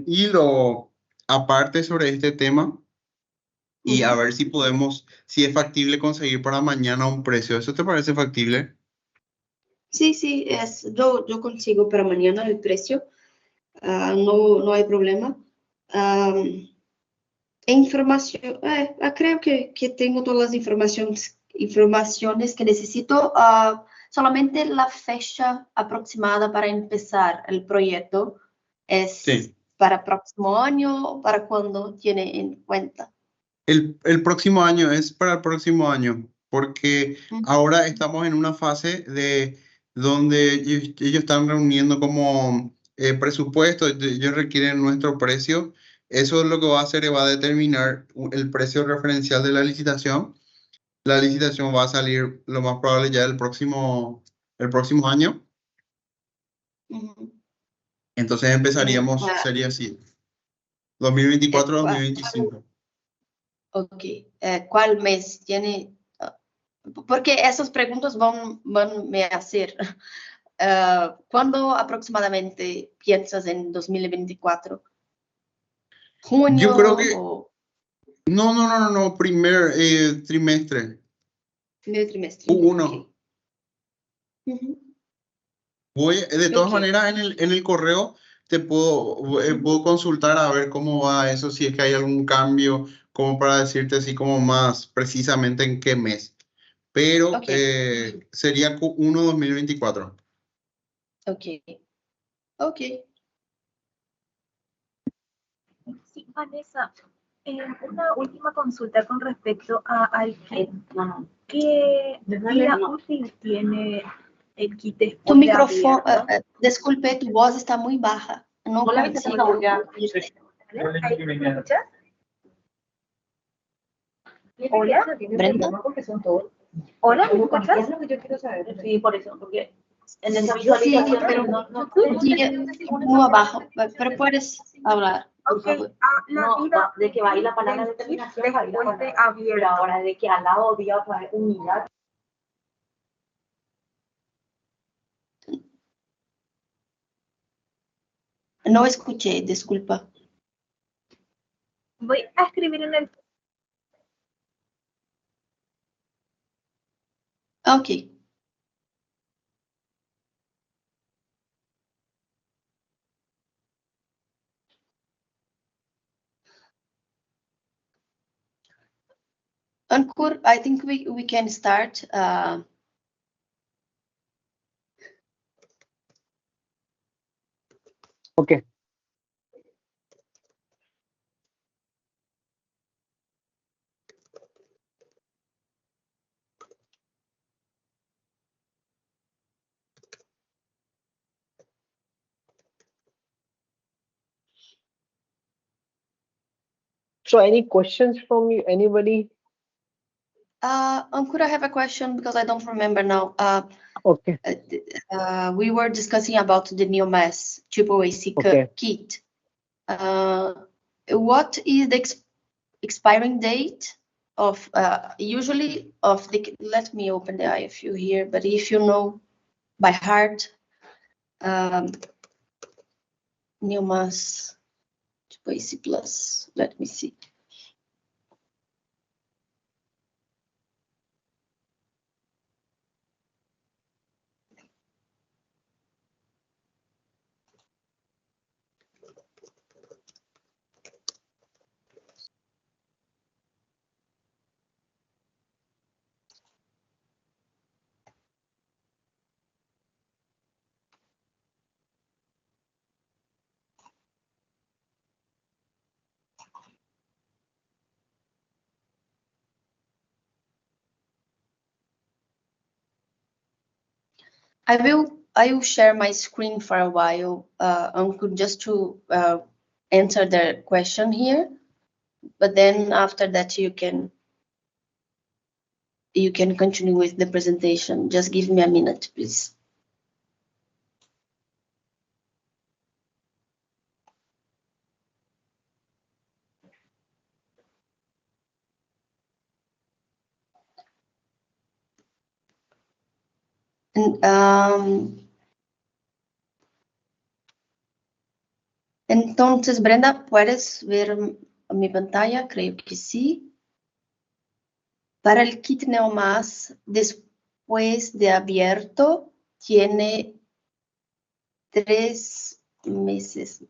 hilo aparte sobre este tema y a Ujú. ver si podemos, si es factible conseguir para mañana un precio. ¿Eso te parece factible? Sí, sí, yo consigo para mañana el precio. No hay problema. Am, información, creo que tengo todas las informaciones que necesito. Solamente la fecha aproximada para empezar el proyecto es Sí. para próximo año o para cuando tiene en cuenta. El próximo año es para el próximo año, porque ahora estamos en una fase de donde ellos están reuniendo como presupuesto, ellos requieren nuestro precio. Eso es lo que va a hacer, va a determinar el precio referencial de la licitación. La licitación va a salir lo más probable ya el próximo año. Ujú. Entonces empezaríamos, sería así, 2024-2025. Ok. ¿Cuál mes tiene? Porque esas preguntas van me a hacer. ¿Cuándo aproximadamente piensas en 2024? ¿Junio Yo creo que, o no, primer trimestre, medio trimestre? Q1. Ok. Ujú. De todas Ok. maneras, en el correo te puedo consultar a ver cómo va eso, si es que hay algún cambio, como para decirte así como más precisamente en qué mes. Pero Ok. sería Q1 2024. Ok. Ok. Sí, Vanessa, una última consulta con respecto al kit. ¿Qué vida útil tiene el kit después Tu de micrófono, abierto? disculpe, tu voz está muy baja. No consigo. ¿Ahí me escuchas? Hola, Brenda. hola, ¿me escuchas? Sí, por eso, porque en esa Sí, visualización pero no sigue muy abajo. Pero puedes hablar, por Ok, favor. la no, vida de que va ahí la palabra del kit determinación, va ahí la después de palabra. Pero abierto. ahora de que al lado diga unidad. No escuché, disculpa. Voy a escribir en el Ok. Ankur, I think we can start. Okay. So any questions from you, anybody? Ankur, I have a question because I don't remember now. Okay. We were discussing about the NeoMass triple AC Okay. kit. What is the expiring date of usually of the? Let me open the IFU here, but if you know by heart, NeoMass triple AC plus. Let me see. I will share my screen for a while, Ankur, just to answer the question here. But then after that, you can continue with the presentation. Just give me a minute, please. Entonces, Brenda, ¿puedes ver mi pantalla? Creo que sí. Para el kit Neomas, después de abierto, tiene 3 meses.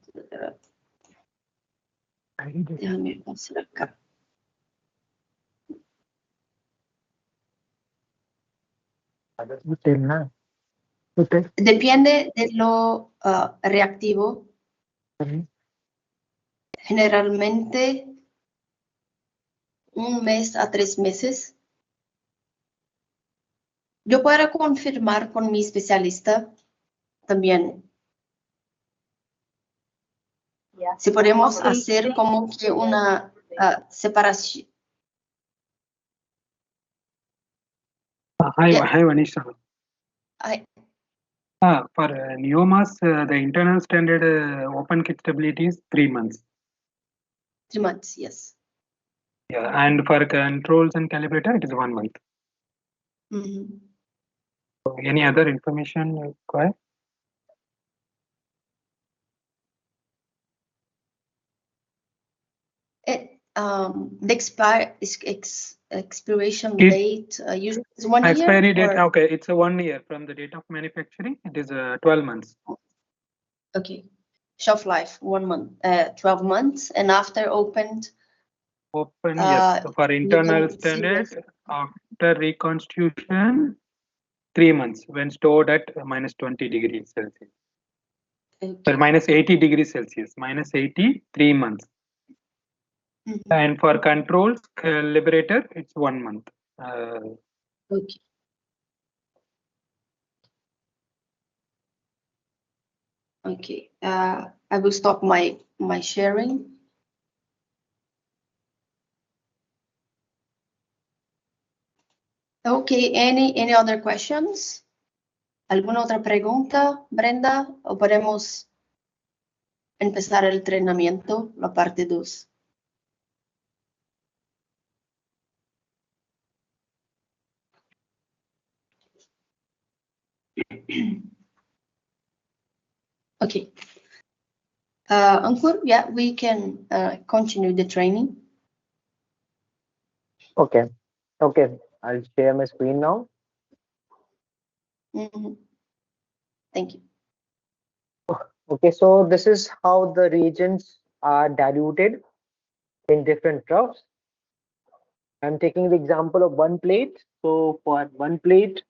Déjame pasar acá. Depende de lo reactivo. Generalmente 1 mes a 3 meses. Yo puedo confirmar con mi especialista también si podemos hacer como que una separación. Hi, Yeah. hi, Vanisha. Hi. For Neomas, the internal standard open kit stability is 3 months. 3 months, yes. Yeah, and for controls and calibrator, it is 1 month. Mhm. So any other information required? The expiration It- date usually is 1 year. Expiry date, or- okay, it's a 1 year from the date of manufacturing. It is 12 months. Okay. Shelf life 1 month, 12 months, and after opened. Open, yes. So for you internal can see standard, this. after reconstitution, 3 months when stored at minus 20 degrees Celsius. Okay. Or minus 80 degrees Celsius, minus 80, 3 months. Mhm. And for controls, calibrator, it's 1 month. Okay. Okay. I will stop my sharing. Okay. Any other questions? ¿Alguna otra pregunta, Brenda? ¿O podemos empezar el entrenamiento, la parte 2? Okay. Ankur, yeah, we can continue the training. Okay. Okay. I'll share my screen now. Mhm. Thank you. Okay, so this is how the reagents are diluted in different troughs. I'm taking the example of one plate. So for one plate,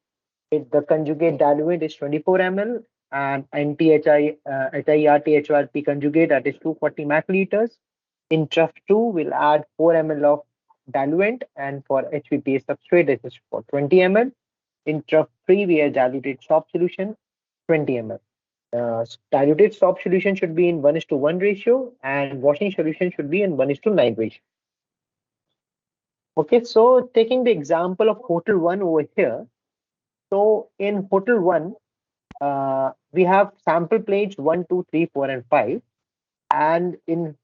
the conjugate diluent is 24 ml and HIRT conjugate, that is 240 microliters. In trough 2, we'll add 4 ml of diluent, and for HPPA substrate, this is for 20 ml. In trough 3, we have diluted soft solution, 20 ml. Diluted soft solution should be in 1:1 ratio, and washing solution should be in 1:9 ratio. Okay, so taking the example of hotel 1 over here. So in hotel 1, we have sample plates 1, 2, 3, 4, and 5. And in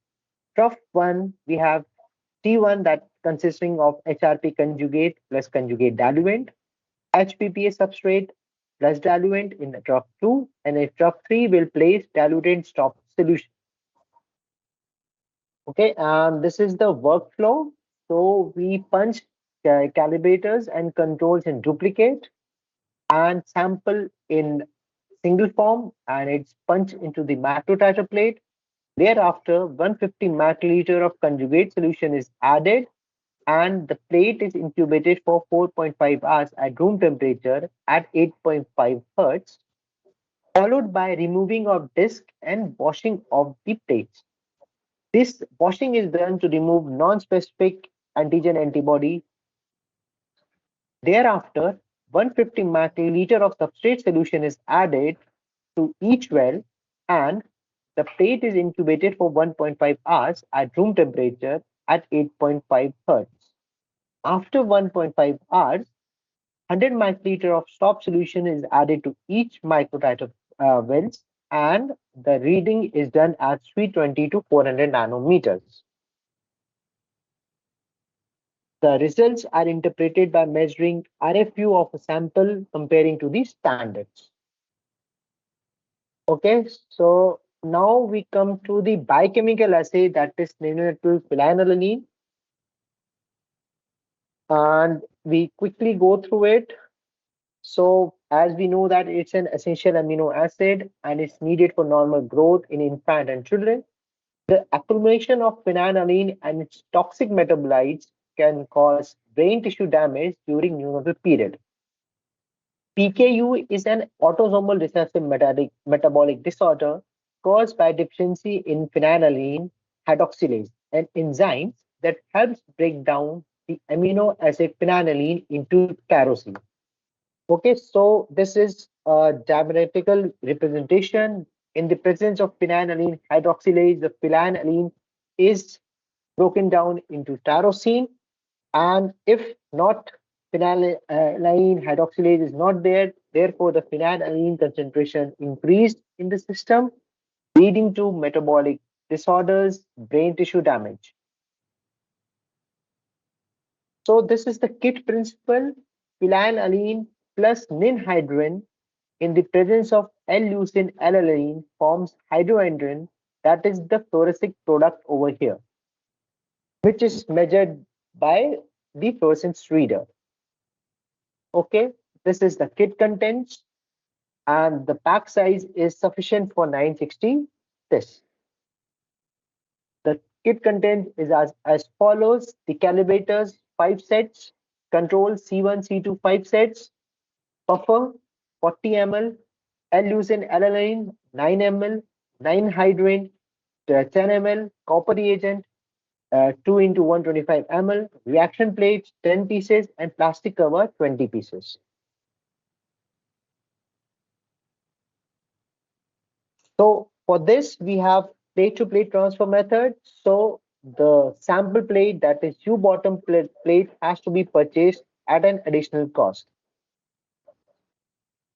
trough 1, we have T1 that consisting of HRP conjugate plus conjugate diluent, HPPA substrate plus diluent in the trough 2, and in trough 3 will place diluted soft solution. Okay, and this is the workflow. So we punch calibrators and controls in duplicate and sample in single form, and it's punched into the macrotiter plate. Thereafter, 150 microliter of conjugate solution is added, and the plate is incubated for 4.5 hours at room temperature at 8.5 hertz, followed by removing of disc and washing of the plates. This washing is done to remove non-specific antigen antibody. Thereafter, 150 microliter of substrate solution is added to each well, and the plate is incubated for 1.5 hours at room temperature at 8.5 hertz. After 1.5 hours, 100 microliter of stop solution is added to each microtiter wells, and the reading is done at 320 to 400 nanometers. The results are interpreted by measuring RFU of a sample comparing to the standards. Okay, so now we come to the biochemical assay, that is neonatal phenylalanine, and we quickly go through it. So as we know that it's an essential amino acid and it's needed for normal growth in infant and children. The accumulation of phenylalanine and its toxic metabolites can cause brain tissue damage during neonatal period. PKU is an autosomal recessive metabolic disorder caused by deficiency in phenylalanine hydroxylase, an enzyme that helps break down the amino acid phenylalanine into tyrosine. Okay, so this is a diametrical representation. In the presence of phenylalanine hydroxylase, the phenylalanine is broken down into tyrosine, and if not, phenylalanine hydroxylase is not there, therefore the phenylalanine concentration increased in the system, leading to metabolic disorders, brain tissue damage. So this is the KIT principle. Phenylalanine plus ninhydrin in the presence of L-leucine alanine forms hydroandrin, that is the fluorescent product over here, which is measured by the fluorescence reader. Okay, this is the kit contents, and the pack size is sufficient for 960 tests. The kit content is as follows: the calibrators 5 sets, control C1, C2 5 sets, buffer 40 ml, L-leucine alanine 9 ml, 9 hydrant 10 ml, copper reagent 2 into 125 ml, reaction plates 10 pieces, and plastic cover 20 pieces. So for this, we have plate-to-plate transfer method. So the sample plate, that is U-bottom plate, has to be purchased at an additional cost.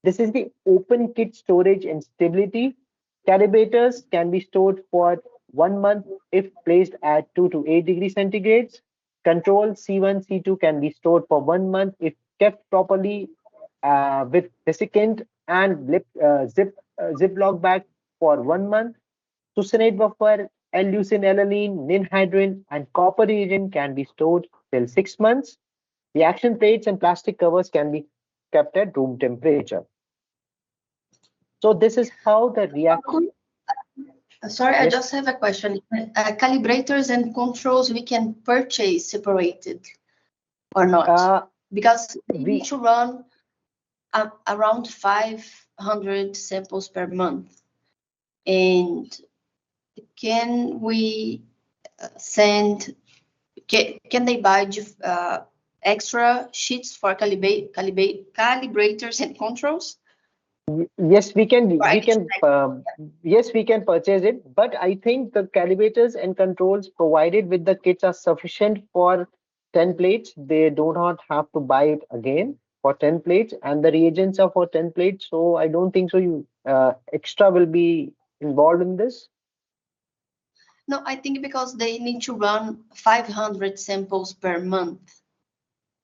This is the open kit storage and stability. Calibrators can be stored for 1 month if placed at 2 to 8 degrees centigrades. Control C1, C2 can be stored for 1 month if kept properly with desiccant and Ziploc bag for 1 month. Succinate buffer, L-leucine alanine, ninhydrin, and copper reagent can be stored till 6 months. Reaction plates and plastic covers can be kept at room temperature. So this is how the reaction. Sorry, I Yes. just have a question. Calibrators and controls we can purchase separated or not? Because we need to run around 500 samples per month. And can we send, can they buy extra sheets for calibrators and controls? Yes, we can. Right. Yes, we can purchase it. But I think the calibrators and controls provided with the kits are sufficient for 10 plates. They do not have to buy it again for 10 plates, and the reagents are for 10 plates. So I don't think so. You extra will be involved in this. No, I think because they need to run 500 samples per month.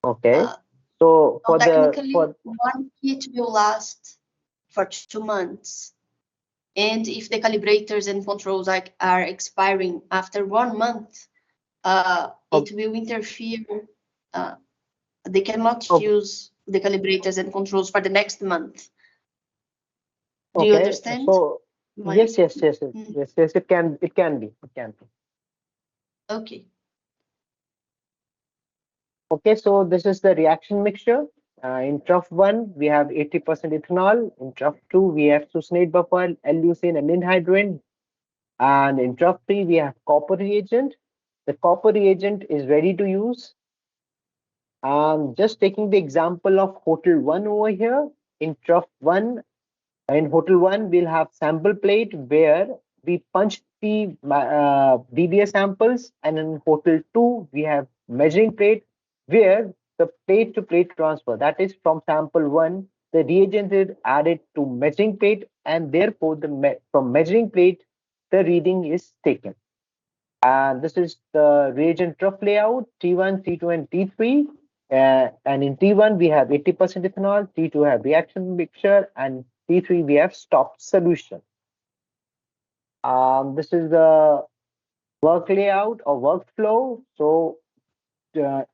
Okay. So for technically, the one kit will last for 2 months. And if the calibrators and controls are expiring after 1 month, it will interfere. They cannot use the calibrators and controls for the next month. Do you understand? So yes, it can be. Okay. Okay, so this is the reaction mixture. In trough 1, we have 80% ethanol. In trough 2, we have succinate buffer, L-leucine, and ninhydrin. And in trough 3, we have copper reagent. The copper reagent is ready to use. Just taking the example of hotel 1 over here. In trough 1, in hotel 1, we'll have sample plate where we punch the BBA samples, and in hotel 2, we have measuring plate where the plate to plate transfer, that is from sample 1, the reagent is added to measuring plate, and therefore from measuring plate, the reading is taken. And this is the reagent trough layout, T1, T2, and T3. And in T1, we have 80% ethanol, T2 have reaction mixture, and T3 we have stopped solution. This is the work layout or workflow. So uh,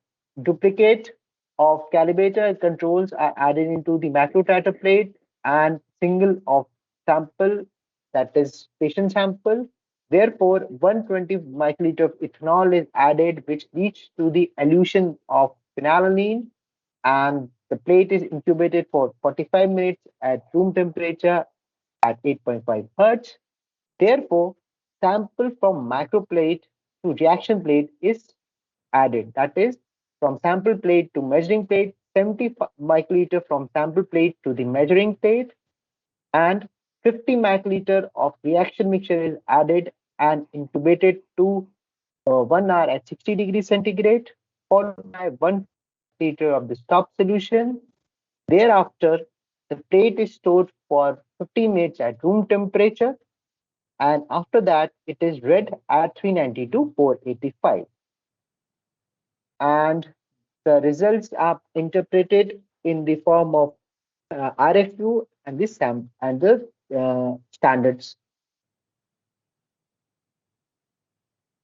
duplicate of calibrator controls are added into the macrotrator plate, and single of sample, that is patient sample. Therefore, 120 microliter of ethanol is added, which leads to the elution of phenylalanine, and the plate is incubated for 45 minutes at room temperature at 8.5 hertz. Therefore, sample from macroplate to reaction plate is added. That is, from sample plate to measuring plate, 70 microliter from sample plate to the measuring plate, and 50 microliter of reaction mixture is added and incubated to 1 hour at 60 degrees centigrade, followed by 150 microliter of the stop solution. Thereafter, the plate is stored for 15 minutes at room temperature, and after that, it is read at 390 to 485. And the results are interpreted in the form of RFU and the standards.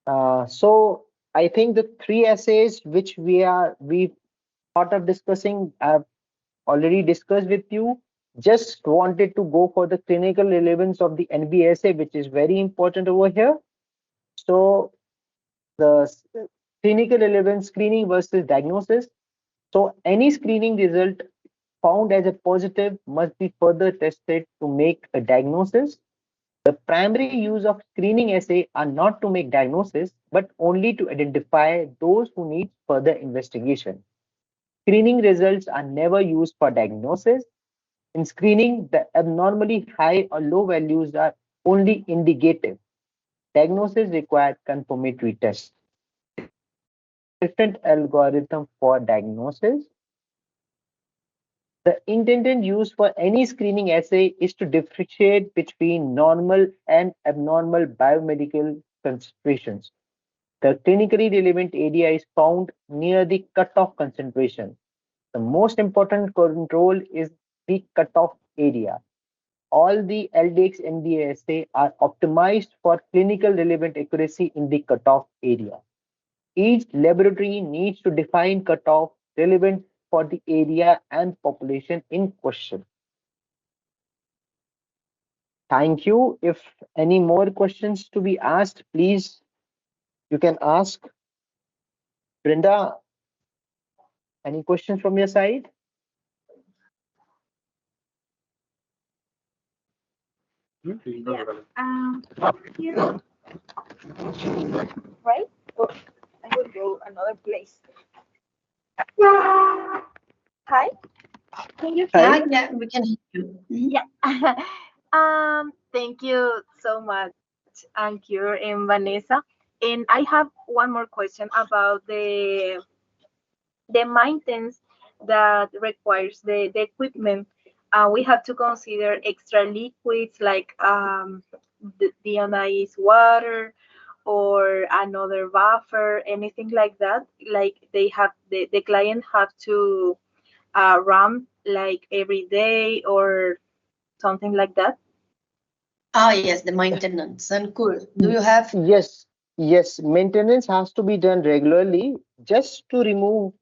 So I think the three essays which we thought of discussing, I've already discussed with you. Just wanted to go for the clinical relevance of the NBSA, which is very important over here. So the clinical relevance, screening versus diagnosis. So any screening result found as a positive must be further tested to make a diagnosis. The primary use of screening assay are not to make diagnosis, but only to identify those who need further investigation. Screening results are never used for diagnosis. In screening, the abnormally high or low values are only indicative. Diagnosis requires confirmatory tests. Different algorithm for diagnosis. The intended use for any screening assay is to differentiate between normal and abnormal biomedical concentrations. The clinically relevant area is found near the cutoff concentration. The most important control is the cutoff area. All the LDX NDA assay are optimized for clinical relevant accuracy in the cutoff area. Each laboratory needs to define cutoff relevant for the area and population in question. Thank you. If any more questions to be asked, please, you can ask. Brenda, any questions from your side? Yeah. Here. Right? Oh, I will go another place. Hi. Can you hear me? Yeah, we can hear you. Yeah. Thank you so much, Ankure and Vanessa. And I have one more question about the maintenance that requires the equipment. We have to consider extra liquids like the deionized water or another buffer, anything like that. Like the client have to run like every day or something like that. Ah, yes, the maintenance. And cool. Do you have? Yes, maintenance has to be done regularly just to remove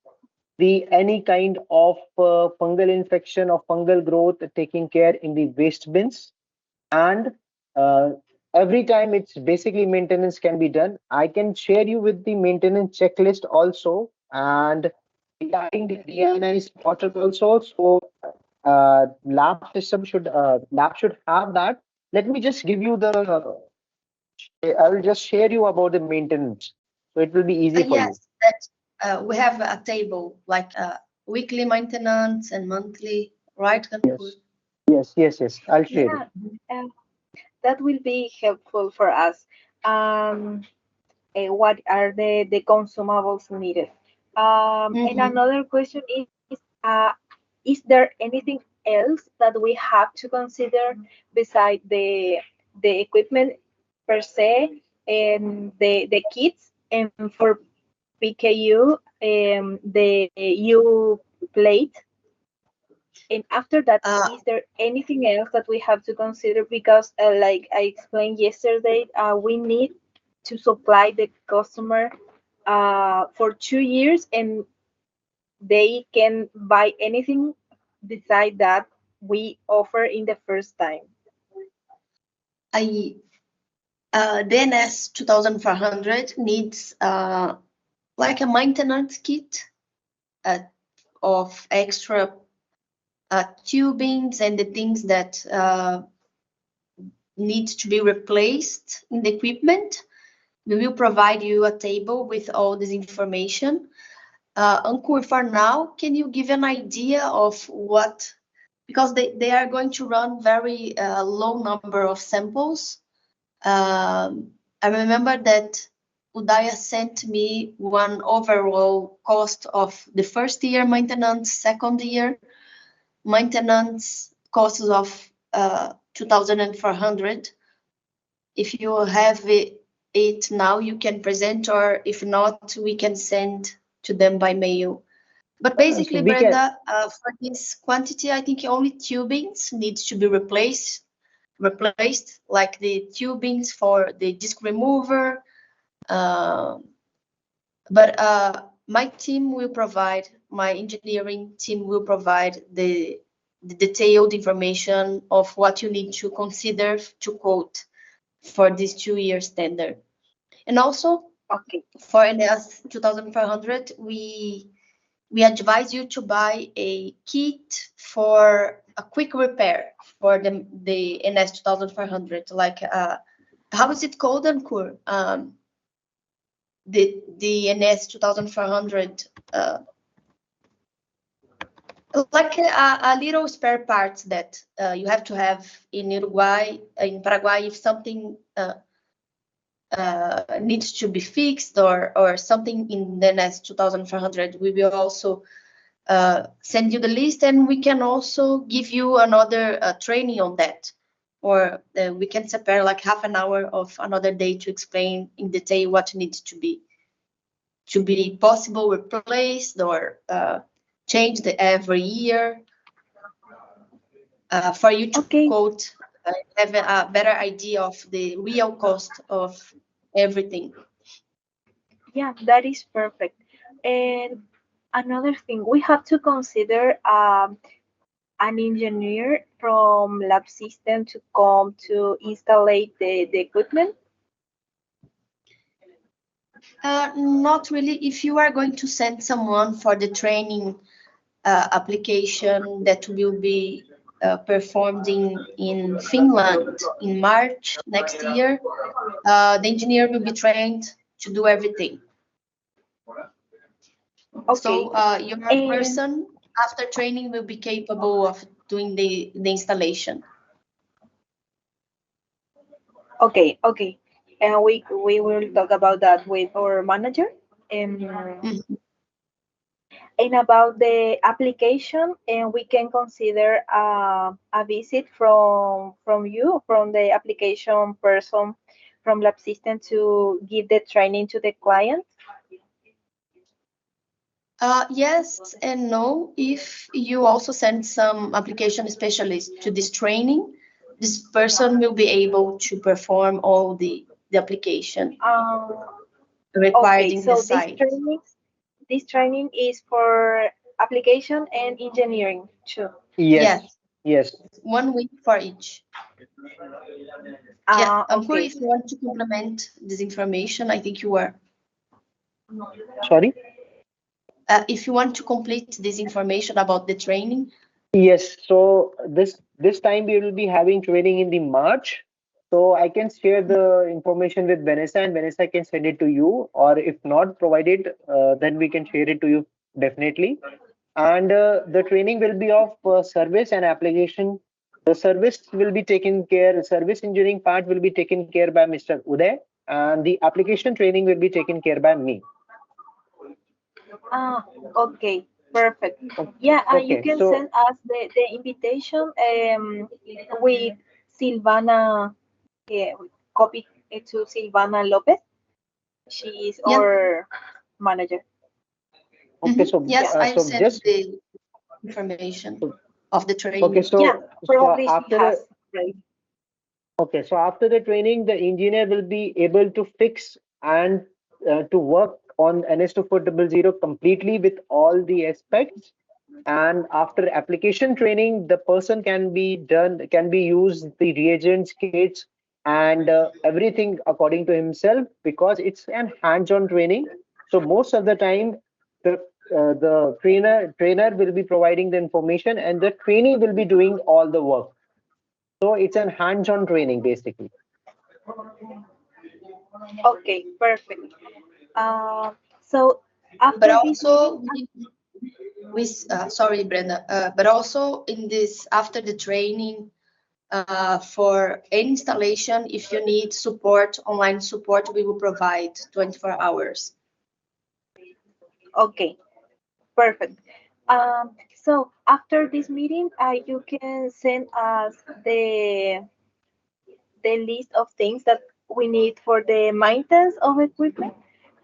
the any kind of fungal infection or fungal growth, taking care in the waste bins. And uh, every time it's basically maintenance can be done. I can share you with the maintenance checklist also, and regarding the deionized water also. So lab should have that. Let me just give you the I will just share you about the maintenance, so it will be easy for you. Yes, that we have a table like weekly maintenance and monthly, right? Yes, I'll share it. Yeah, that will be helpful for us. What are the consumables needed? And another question is there anything else that we have to consider beside the equipment per se? the kits, and for PKU, the U plate. And after that, is there anything else that we have to consider? Because like I explained yesterday, we need to supply the customer for 2 years, and they can buy anything beside that we offer in the first time. DNS 2400 needs like a maintenance kit of extra tubings and the things that need to be replaced in the equipment. We will provide you a table with all this information. Ankur, for now, can you give an idea of what, because they are going to run very low number of samples. I remember that Udaya sent me one overall cost of the first year maintenance, second year maintenance costs of 2,400. If you have it now, you can present, or if not, we can send to them by mail. But basically, Brenda, for this quantity, I think only tubings needs to be replaced, like the tubings for the disk remover. But my team will provide, my engineering team will provide the detailed information of what you need to consider to quote for this 2-year standard. And also, for NS 2500, we advise you to buy a kit for a quick repair for the NS 2500. Like, how is it called, Ankur? The NS 2500, like a little spare parts that you have to have in Uruguay, in Paraguay, if something needs to be fixed or something in the NS 2500, we will also send you the list, and we can also give you another training on that. Or we can separate like half an hour of another day to explain in detail what needs to be possible replaced or changed every year, for you to quote, have a better idea of the real cost of everything. Yeah, that is perfect. And another thing, we have to consider an engineer from Labsystems to come to install the equipment. Not really. If you are going to send someone for the training application that will be performed in Finland in March next year, the engineer will be trained to do everything. So your person after training will be capable of doing the installation. Okay. And we will talk about that with our manager. And about the application, and we can consider a visit from you, from the application person from Labsystems, to give the training to the client. Yes and no. If you also send some application specialist to this training, this person will be able to perform all the application required in the site. This training is for application and engineering too. Yes. 1 week for each. Ankur, if you want to complement this information, I think you are. Sorry? If you want to complete this information about the training. Yes, so this time we will be having training in the March. So I can share the information with Vanessa, and Vanessa can send it to you, or if not provided, then we can share it to you definitely. And the training will be of service and application. The service will be taken care, service engineering part will be taken care by Mr. Uday, and the application training will be taken care by me. Okay, perfect. Yeah, you can send us the invitation with Silvana, to Silvana Lopez. She is Yeah. our manager. Okay, so Yes, I so sent just the information of the training. okay, so Yeah, probably she after has. Right. okay, so after the training, the engineer will be able to fix and to work on NS2400 completely with all the aspects. And after application training, the person can be used the reagents, kits, and everything according to himself, because it's an hands-on training. So most of the time, the trainer will be providing the information, and the trainee will be doing all the work. So it's an hands-on training basically. Okay, perfect. So after But this also, meeting, sorry, Brenda, but also in this, after the training, for any installation, if you need support, online support, we will provide 24 hours. okay, perfect. So after this meeting, you can send us the list of things that we need for the maintenance of equipment.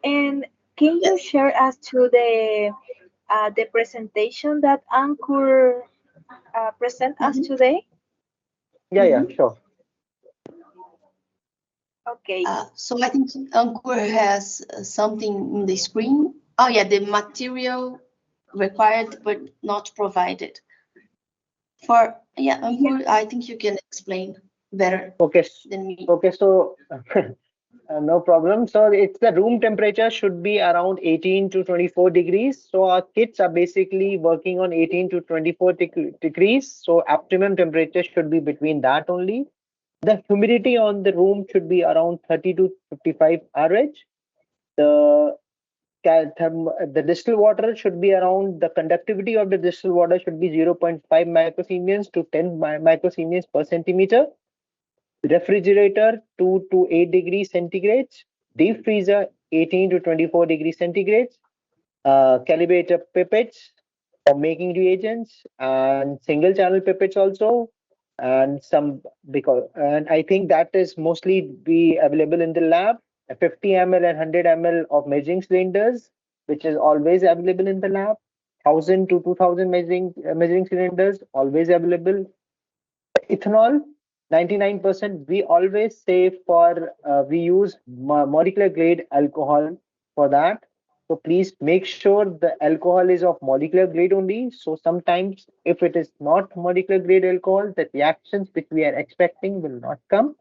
And can you Yes. share us to the presentation that Ankur present us today? Yeah, sure. Okay. So I think Ankur has something in the screen. Oh yeah, the material required but not provided. Ankur, I think you can explain better Okay, than me. okay, so no problem. So it's the room temperature should be around 18 to 24 degrees. So our kits are basically working on 18 to 24 degrees. So optimum temperature should be between that only. The humidity on the room should be around 30 to 55 RH. The the distilled water should be around, the conductivity of the distilled water should be 0.5 microsiemens to 10 microsiemens per centimeter. Refrigerator 2 to 8 degrees centigrades. Deep freezer 18 to 24 degrees centigrades. Calibrator pipettes for making reagents, and single channel pipettes also, and and I think that is mostly be available in the lab. 50 ml and 100 ml of measuring cylinders, which is always available in the lab. 1000 to 2000 measuring cylinders always available. Ethanol 99%, we always say for we use molecular grade alcohol for that. So please make sure the alcohol is of molecular grade only. So sometimes if it is not molecular grade alcohol, the reactions which we are expecting will not come.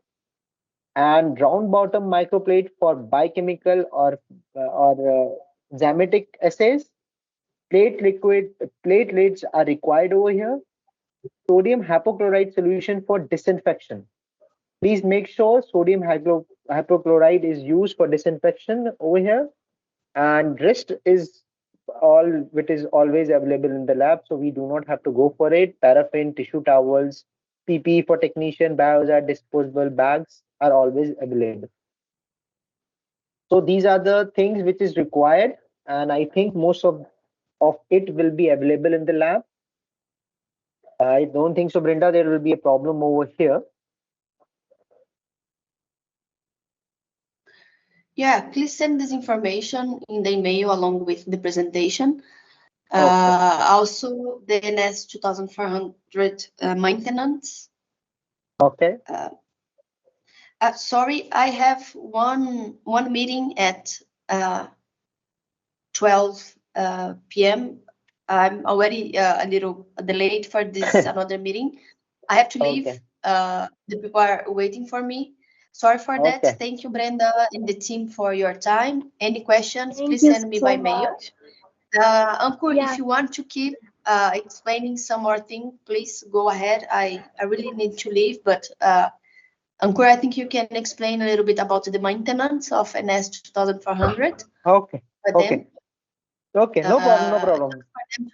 And round bottom microplate for biochemical or zymatic assays. Plate lids are required over here. Sodium hypochlorite solution for disinfection. Please make sure sodium hypochlorite is used for disinfection over here. And rest is all which is always available in the lab, so we do not have to go for it. Paraffin, tissue towels, PPE for technician, biohazard disposable bags are always available. So these are the things which is required, and I think most of it will be available in the lab. I don't think so, Brenda, there will be a problem over here. Yeah, please send this information in the email along with the presentation. Okay. Also, the NS 2400 maintenance. Okay. Sorry, I have one meeting at 12 p.m. I'm already a little delayed for this another meeting. I have to leave. Okay. The people are waiting for me. Sorry for that. Okay. Thank you, Brenda, and the team for your time. Any questions, Thank please you send me so by mail. much. Ankur, Yeah. if you want to keep explaining some more thing, please go ahead. I really need to leave, but Ankur, I think you can explain a little bit about the maintenance of NS 2400. Okay. But Okay. then, Okay. No problem. No just problem. for them to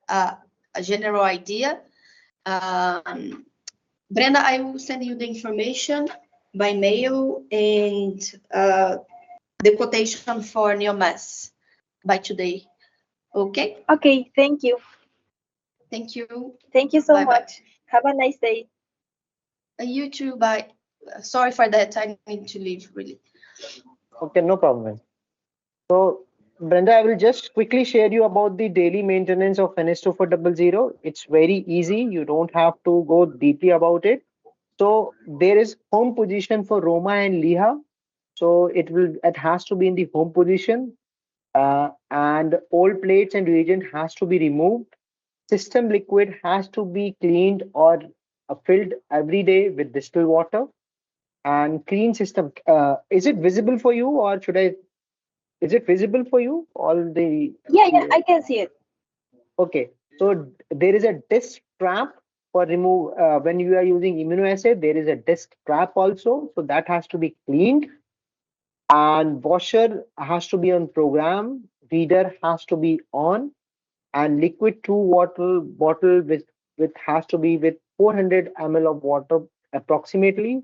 have a general idea. Brenda, I will send you the information by mail and the quotation for Neomass by today. Okay? Okay, thank you. Thank you. Thank you so Bye-bye. much. Have a nice day. You too. Bye. Sorry for that. I need to leave, really. Okay, no problem. So, Brenda, I will just quickly share you about the daily maintenance of NS2400. It's very easy. You don't have to go deeply about it. So there is home position for Roma and Liha. So it has to be in the home position, and old plates and reagent has to be removed. System liquid has to be cleaned or filled every day with distilled water. And clean system. Is it visible for you, or should I? Is it visible for you? All the Yeah, I can see it. Okay. So there is a disc trap for remove when you are using immunoassay. There is a disc trap also, so that has to be cleaned. And washer has to be on program. Reader has to be on, and liquid two water bottle with has to be with 400 ml of water approximately.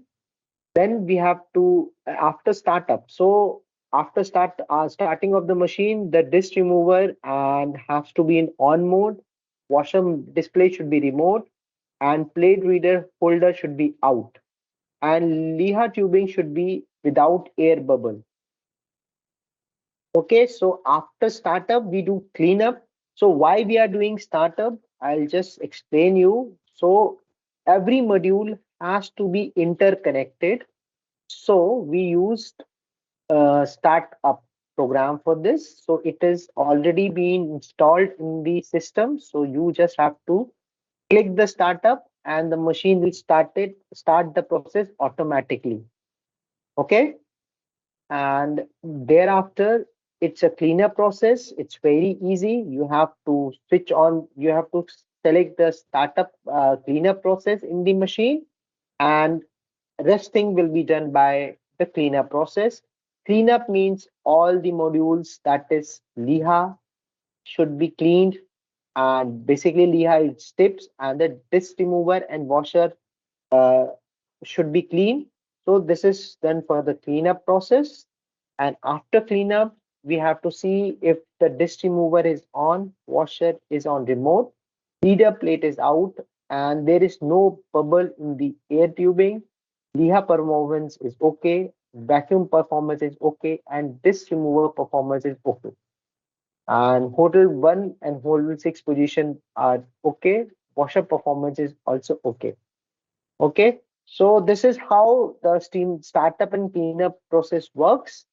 Then we have to after startup. So after starting of the machine, the disk remover and has to be in on mode. Washer display should be remote, and plate reader holder should be out, and Liha tubing should be without air bubble. Okay, so after startup, we do cleanup. So why we are doing startup? I'll just explain you. So every module has to be interconnected. So we used startup program for this. So it is already been installed in the system. So you just have to click the startup and the machine will start the process automatically. Okay, and thereafter it's a cleaner process. It's very easy. You have to switch on, you have to select the startup cleanup process in the machine, and resting will be done by the cleanup process. Cleanup means all the modules, that is Liha, should be cleaned, and basically Liha is tips and the disc remover and washer uh, should be clean. So this is done for the cleanup process. And after cleanup, we have to see if the disk remover is on, washer is on remote, feeder plate is out, and there is no bubble in the air tubing. Liha performance is okay, vacuum performance is okay, and disk remover performance is okay. And hotel 1 and hotel 6 position are okay. Washer performance is also okay. Okay, so this is how the steam startup and cleanup process works.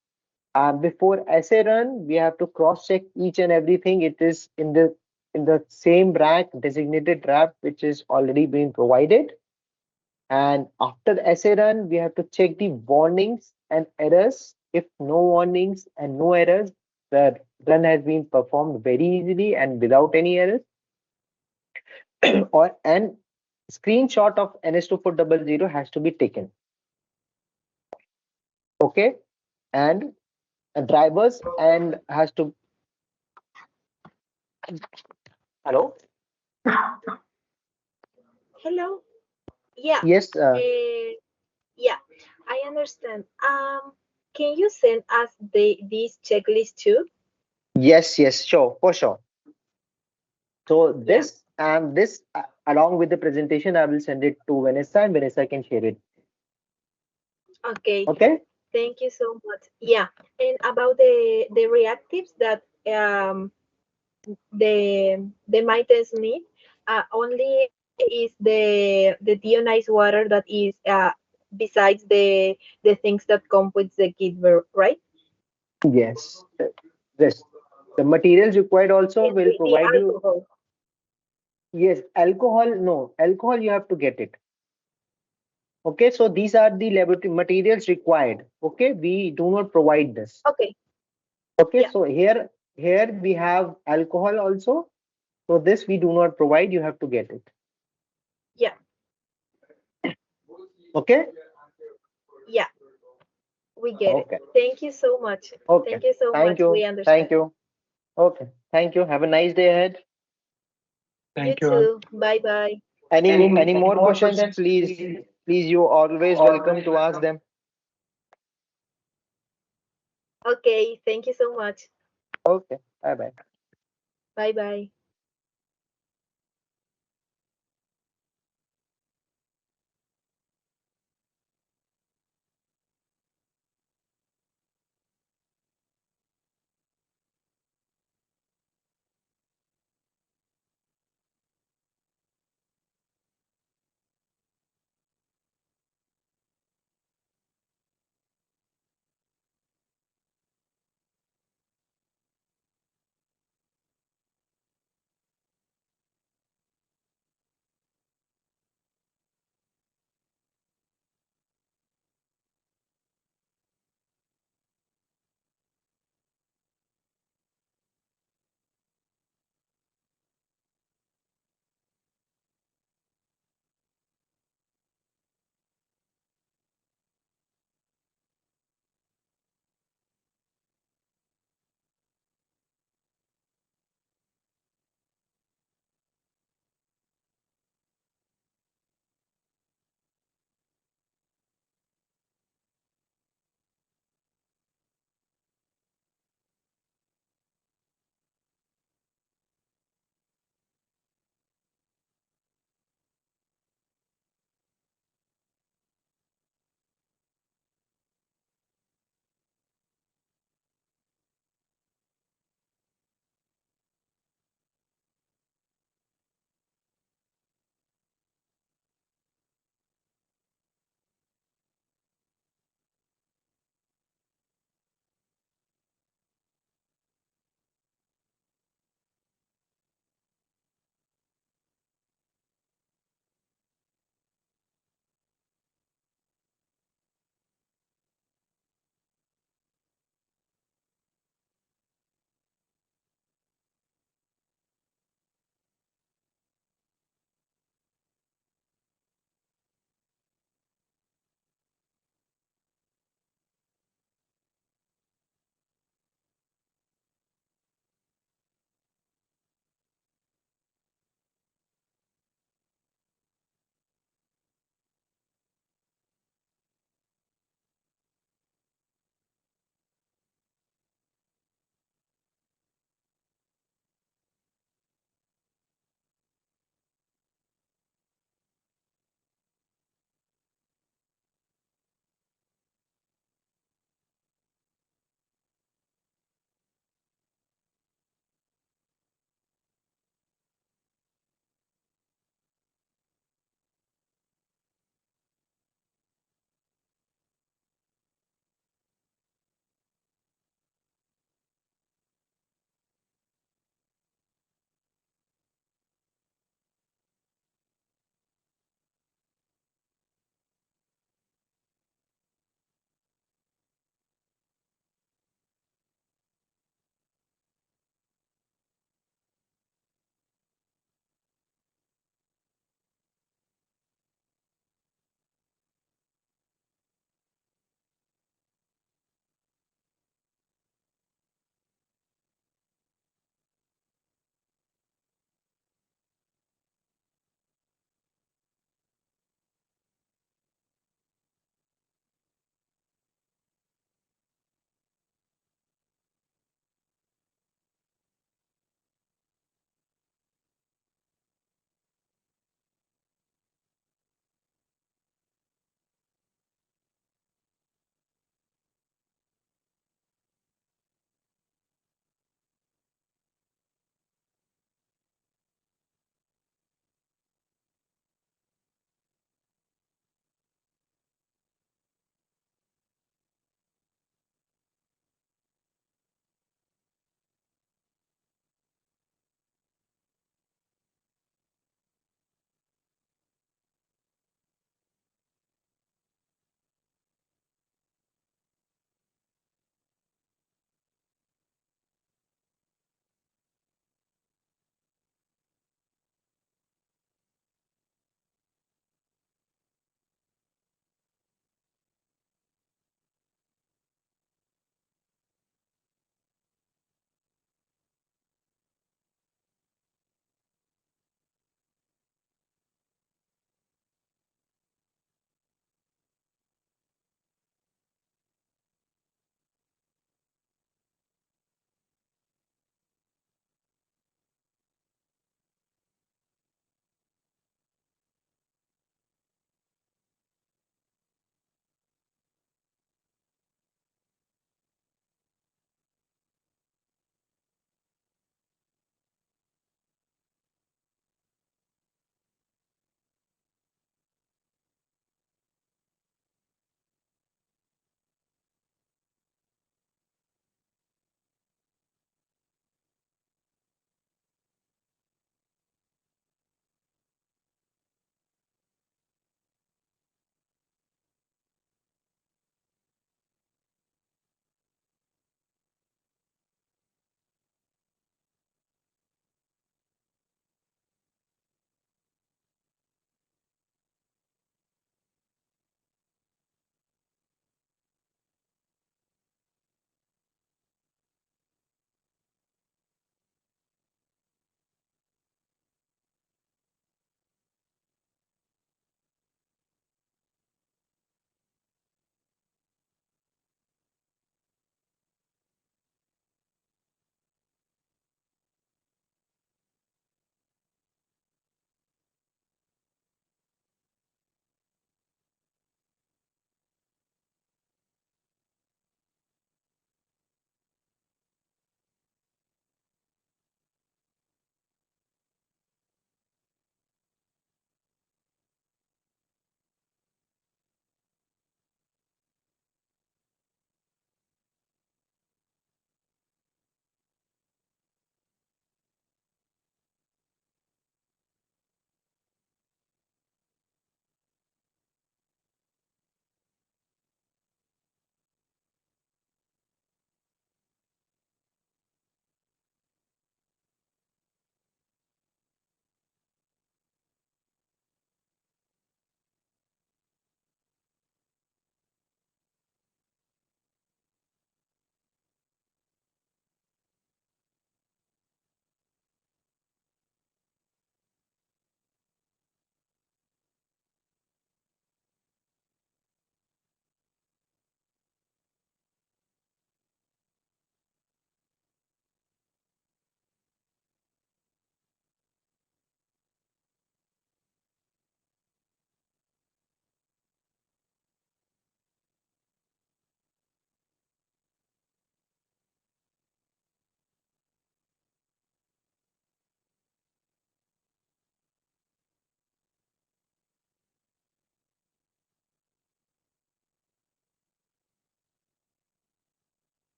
Before essay run, we have to cross check each and everything. It is in the same rack, designated rack, which is already been provided. And after the essay run, we have to check the warnings and errors. If no warnings and no errors, the run has been performed very easily and without any errors. Or an screenshot of NS2400 has to be taken. Okay, and drivers and has to hello. Hello. Yeah. Yes, Yeah, I understand. Can you send us this checklist too? yes, sure, for sure. So Yeah. this along with the presentation, I will send it to Vanessa, and Vanessa can share it. Okay. Okay. Thank you so much. Yeah. And about the reactives that the maintenance need, only is the deionized water that is besides the things that come with the kit, right? Yes. This the materials required also And will the provide you. alcohol. Yes, alcohol. No, alcohol you have to get it. Okay, so these are the laboratory materials required. Okay, we do not provide this. Okay. Okay, Yeah. so here we have alcohol also. So this we do not provide. You have to get it. Yeah. Okay. Yeah. We get it. Okay. Thank you so much. Okay. Thank you so Thank much. We you. Thank understand. you. Okay. Thank you. Have a nice day ahead. You Thank you all. too. Bye bye. Any Any more more questions? questions? Please, you always welcome Always to ask welcome. them. Okay. Thank you so much. Okay. Bye bye. Bye bye.